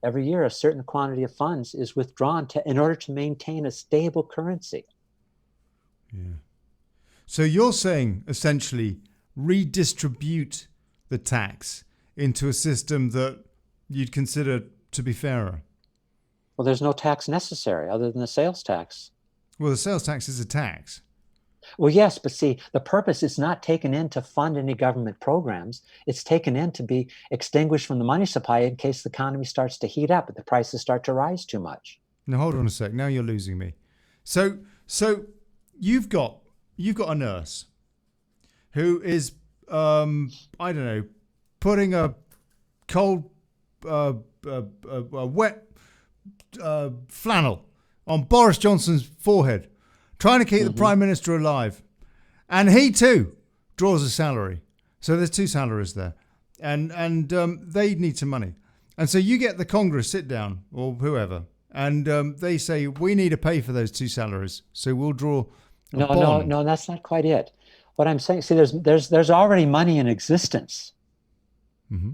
Every year, a certain quantity of funds is withdrawn in order to maintain a stable currency. Yeah. So you're saying, essentially, redistribute the tax into a system that you'd consider to be fairer. Well, there's no tax necessary other than the sales tax. Well, the sales tax is a tax. Well, yes, but see, the purpose is not taken in to fund any government programs. It's taken in to be extinguished from the money supply in case the economy starts to heat up and the prices start to rise too much. Now, hold on a sec. Now you're losing me. So you've got a nurse who is, I don't know, putting a cold, wet flannel on Boris Johnson's forehead, trying to keep the Prime Minister alive. And he too draws a salary. So there's two salaries there. And they need some money. And so you get the Congress sit down, or whoever, and they say, we need to pay for those two salaries. So we'll draw a bond. No, that's not quite it. What I'm saying, see, there's already money in existence. Mm-hmm.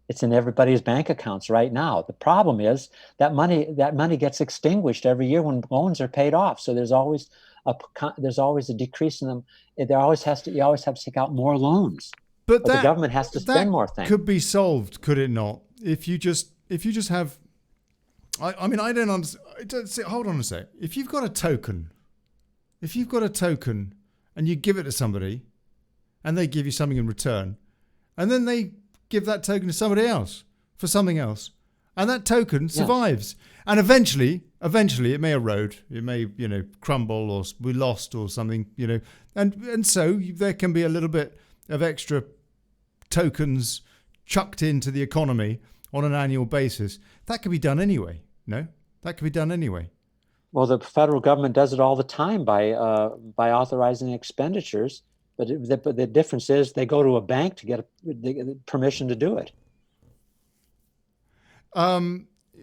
It's in everybody's bank accounts right now. The problem is that money gets extinguished every year when loans are paid off. So there's always a decrease in them. You always have to take out more loans. But the government has to spend more things. Could be solved, could it not? If you just have, I mean, I don't understand. Hold on a sec. If you've got a token and you give it to somebody, and they give you something in return, and then they give that token to somebody else for something else, and that token survives, and eventually it may erode, it may crumble or be lost or something, and so there can be a little bit of extra tokens chucked into the economy on an annual basis. That could be done anyway. No, that could be done anyway. Well, the federal government does it all the time by authorizing expenditures, but the difference is they go to a bank to get permission to do it.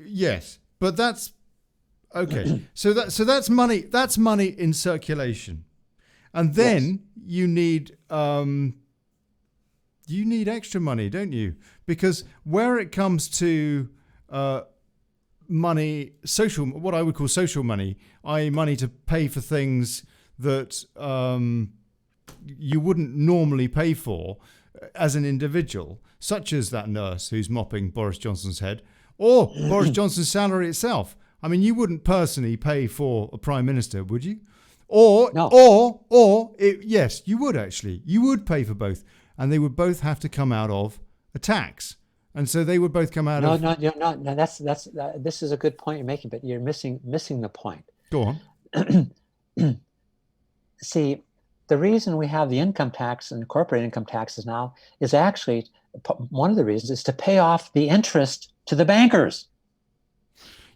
Yes, but that's okay. so that's money. That's money in circulation, and then you need extra money, don't you? Because where it comes to money, what I would call social money, i.e. money to pay for things that you wouldn't normally pay for as an individual, such as that nurse who's mopping Boris Johnson's head, or Boris Johnson's salary itself. I mean, you wouldn't personally pay for a prime minister, would you? Yes, you would actually. You would pay for both, and they would both have to come out of a tax. And so they would both come out of... No, this is a good point you're making, but you're missing the point. Go on. See, the reason we have the income tax and corporate income taxes now is actually, one of the reasons is to pay off the interest to the bankers.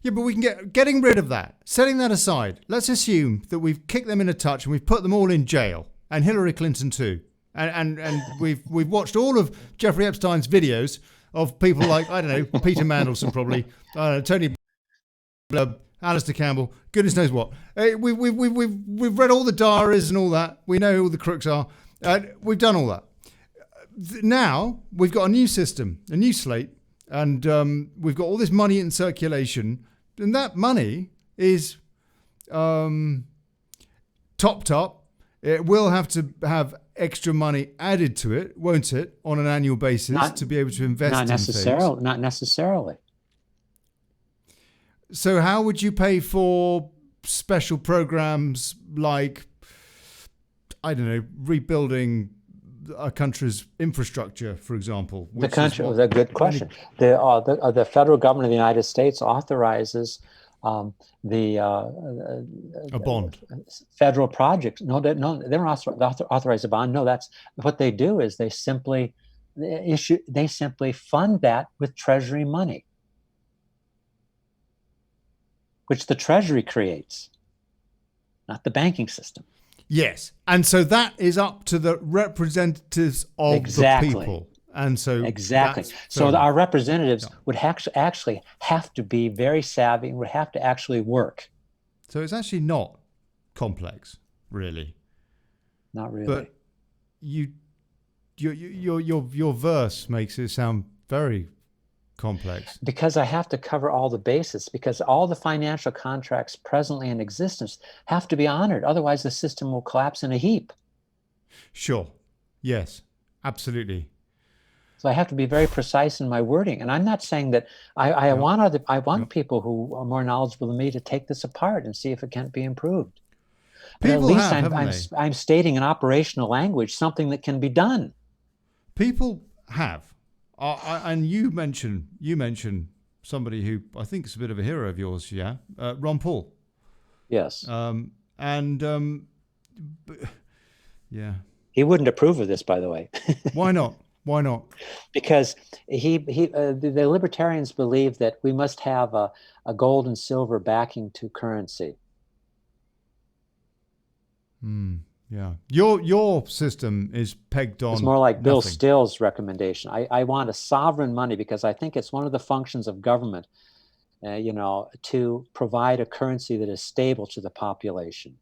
Yeah, but we can getting rid of that, setting that aside. Let's assume that we've kicked them in a touch and we've put them all in jail, and Hillary Clinton too. And we've watched all of Jeffrey Epstein's videos of people like, I don't know, Peter Mandelson probably, Tony Blair, Alistair Campbell, goodness knows what. We've read all the diaries and all that. We know who all the crooks are. We've done all that. Now we've got a new system, a new slate, and we've got all this money in circulation, and that money is topped up. It will have to have extra money added to it, won't it, on an annual basis to be able to invest in things? Not necessarily. So how would you pay for special programs like, I don't know, rebuilding a country's infrastructure, for example? The country was a good question. The federal government of the United States authorizes a bond. Federal projects. No, they don't authorize a bond. No, that's what they do is they simply fund that with Treasury money, which the Treasury creates, not the banking system. Yes, and so that is up to the representatives of the people. And so exactly. So our representatives would actually have to be very savvy and would have to actually work. So it's actually not complex, really. Not really. But your verse makes it sound very complex. Because I have to cover all the bases, because all the financial contracts presently in existence have to be honored. Otherwise, the system will collapse in a heap. Sure. Yes, absolutely. So I have to be very precise in my wording. And I'm not saying that I want people who are more knowledgeable than me to take this apart and see if it can't be improved. But at least I'm stating in operational language something that can be done. People have. And you mentioned somebody who I think is a bit of a hero of yours, yeah? Ron Paul. Yes. Yeah. He wouldn't approve of this, by the way. Why not? Why not? Because the libertarians believe that we must have a gold and silver backing to currency. Yeah. Your system is pegged on It's more like Bill nothing. Still's recommendation. I want a sovereign money because I think it's one of the functions of government, to provide a currency that is stable to the population.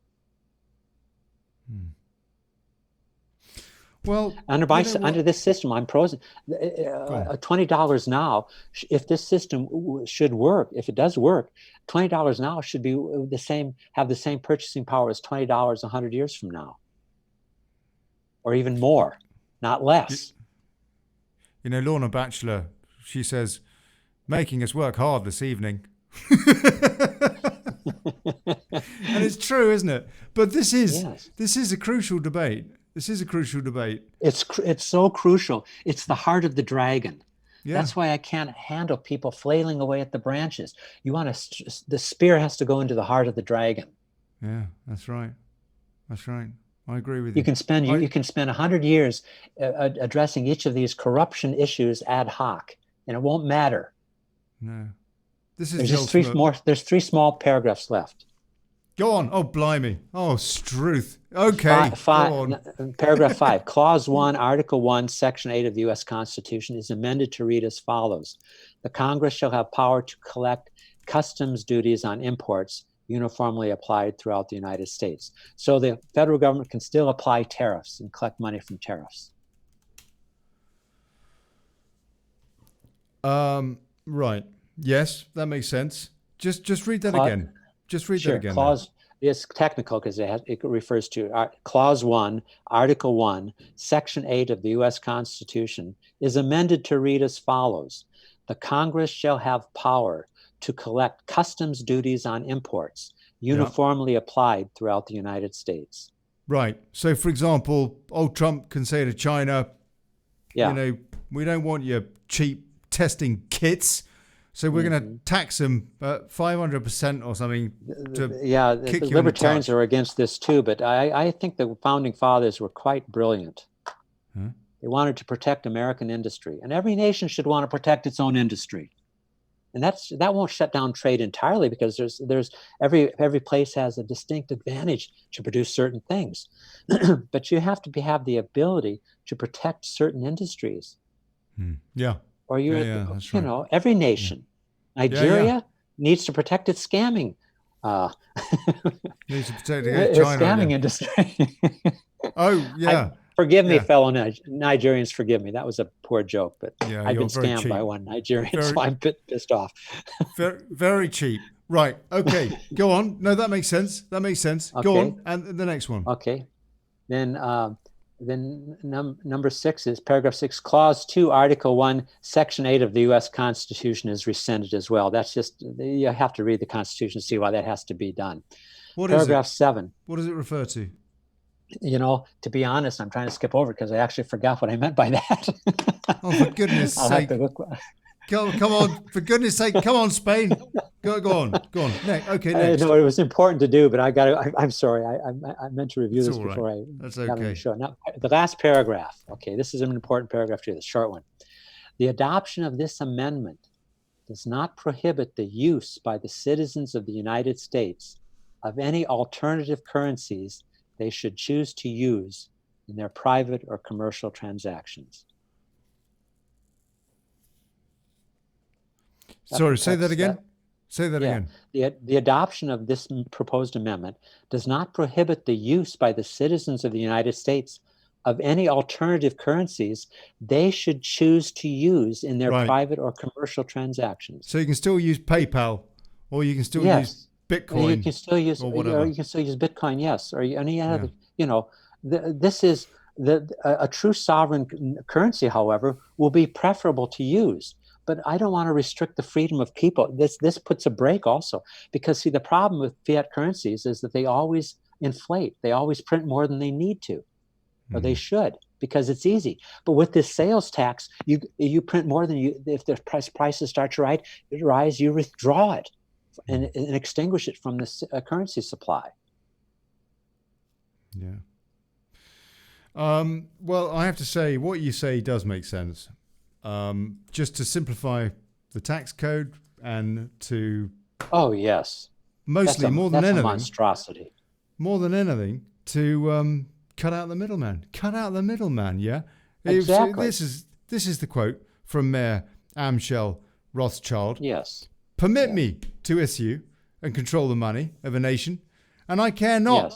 Well, under this system, I'm pros. $20 now. If this system should work, if it does work, $20 now should be the same, have the same purchasing power as $20 100 years from now, or even more, not less. Lorna Batchelor, she says, making us work hard this evening. And it's true, isn't it? But this is a crucial debate. This is a crucial debate. It's so crucial. It's the heart of the dragon. Yeah. That's why I can't handle people flailing away at the branches. The spear has to go into the heart of the dragon. Yeah, that's right. That's right. I agree with you. You can spend 100 years addressing each of these corruption issues ad hoc, and it won't matter. No. There's three small paragraphs left. Go on. Oh, blimey. Oh, struth. Okay. Go on. Paragraph 5. Clause 1, Article 1, Section 8 of the U.S. Constitution is amended to read as follows. The Congress shall have power to collect customs duties on imports uniformly applied throughout the United States. So the federal government can still apply tariffs and collect money from tariffs. Right. Yes, that makes sense. Just read that again. Just read that again. Clause is technical because it refers to Clause 1, Article 1, Section 8 of the U.S. Constitution is amended to read as follows. The Congress shall have power to collect customs duties on imports uniformly applied throughout the United States. Right. So, for example, old Trump can say to China, we don't want your cheap testing kits. So we're going to tax them 500% or something. The libertarians are against this too, but I think the founding fathers were quite brilliant. Huh? They wanted to protect American industry, and every nation should want to protect its own industry. And that won't shut down trade entirely because there's every place has a distinct advantage to produce certain things, but you have to have the ability to protect certain industries. Yeah. Or that's right. Every nation. Nigeria needs to protect its scamming. Needs to protect against China. Scamming industry. Oh, yeah. Forgive me, fellow Nigerians, forgive me. That was a poor joke, but I've been scammed cheap. by one Nigerian, so I'm a bit pissed off. very, very cheap. Right. Okay. Go on. No, that makes sense. Okay. Go on. And the next one. Okay. Then number 6 is paragraph 6, clause 2, article 1, section 8 of the U.S. Constitution is rescinded as well. That's just, you have to read the Constitution to see why that has to be done. Paragraph 7. What does it refer to? To be honest, I'm trying to skip over because I actually forgot what I meant by that. Oh, for goodness sake. Come on, for goodness sake, come on, Spain. Go on. Next. Okay, next. No, it was important to do, but I'm sorry. I meant to review this before I That's got on okay. the show. Now, the last paragraph. Okay, this is an important paragraph too, the short one. The adoption of this amendment does not prohibit the use by the citizens of the United States of any alternative currencies they should choose to use in their private or commercial transactions. Sorry, say that again. Say that again. The adoption of this proposed amendment does not prohibit the use by the citizens of the United States of any alternative currencies they should choose to use in their private or commercial transactions. So you can still use PayPal, or you can still use Bitcoin. You can still use, or whatever. You can still use Bitcoin, yes, or any other. This is a true sovereign currency. However, will be preferable to use. But I don't want to restrict the freedom of people. This puts a brake also, because see, the problem with fiat currencies is that they always inflate. They always print more than they need to, or they should, because it's easy. But with this sales tax, you print more than you. If the prices start to rise, you withdraw it and extinguish it from the currency supply. Yeah. Well, I have to say, what you say does make sense. Just to simplify the tax code and to... Oh, yes. Mostly, more than anything... That's a monstrosity. More than anything, to cut out the middleman. Cut out the middleman, yeah? Exactly. This is the quote from Mayor Amschel Rothschild. Yes. Permit me to issue and control the money of a nation, and I care not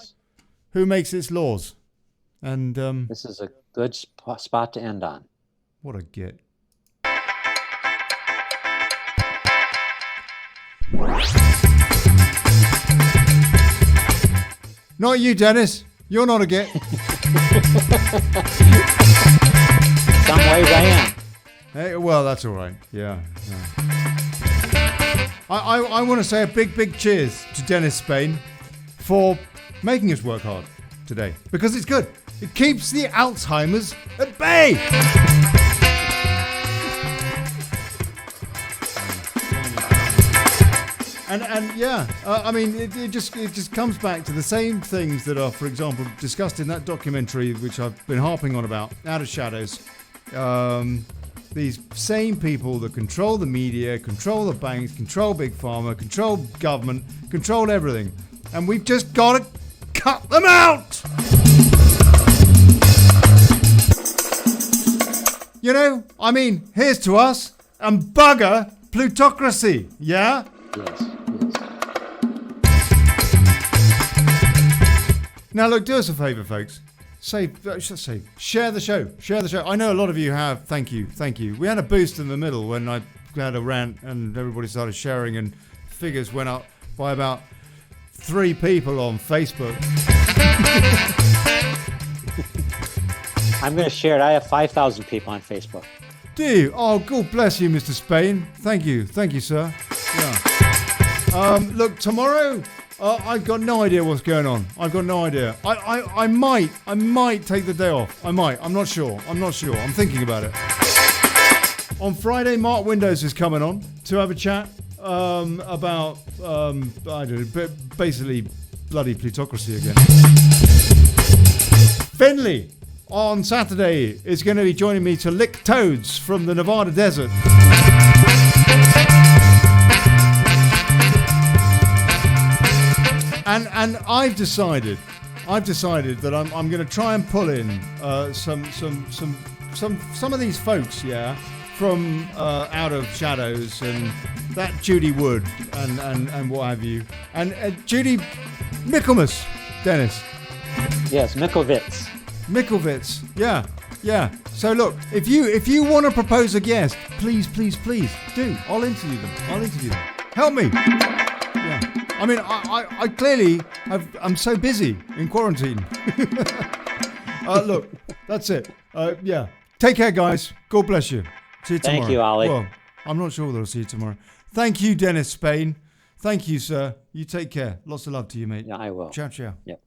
who makes its laws. And this is a good spot to end on. What a git. Not you, Dennis. You're not a git. Some ways I am. Hey, well, that's all right. Yeah. I want to say a big cheers to Dennis Spain for making us work hard today, because it's good. It keeps the Alzheimer's at bay. And yeah, I mean, it just comes back to the same things that are, for example, discussed in that documentary, which I've been harping on about, Out of Shadows. These same people that control the media, control the banks, control Big Pharma, control government, control everything. And we've just got to cut them out! You know, I mean, here's to us and bugger plutocracy, yeah? Yes. Now look, do us a favour, folks. Share the show. I know a lot of you have. Thank you. We had a boost in the middle when I had a rant and everybody started sharing, and figures went up by about 3 people on Facebook. I'm going to share it. I have 5,000 people on Facebook. Do you? Oh, God bless you, Mr. Spain. Thank you, sir. Yeah. Look, tomorrow, I've got no idea what's going on. I've got no idea. I might take the day off. I might. I'm not sure. I'm thinking about it. On Friday, Mark Windows is coming on to have a chat about, I don't know, basically bloody plutocracy again. Finley on Saturday is going to be joining me to lick toads from the Nevada desert. And I've decided that I'm going to try and pull in some of these folks, yeah, from Out of Shadows and that Judy Wood and what have you, and Judy Michaelmas, Dennis. Yes, Mickelwitz, yeah. So look, if you want to propose a guest, please do. I'll interview them. Help me. Yeah. I mean, I clearly I'm so busy in quarantine. Look, that's it. Yeah. Take care, guys. God bless you. See you tomorrow. Thank you, Olly. Well, I'm not sure that I'll see you tomorrow. Thank you, Dennis Spain. Thank you, sir. You take care. Lots of love to you, mate. Yeah, I will. Ciao. Yep.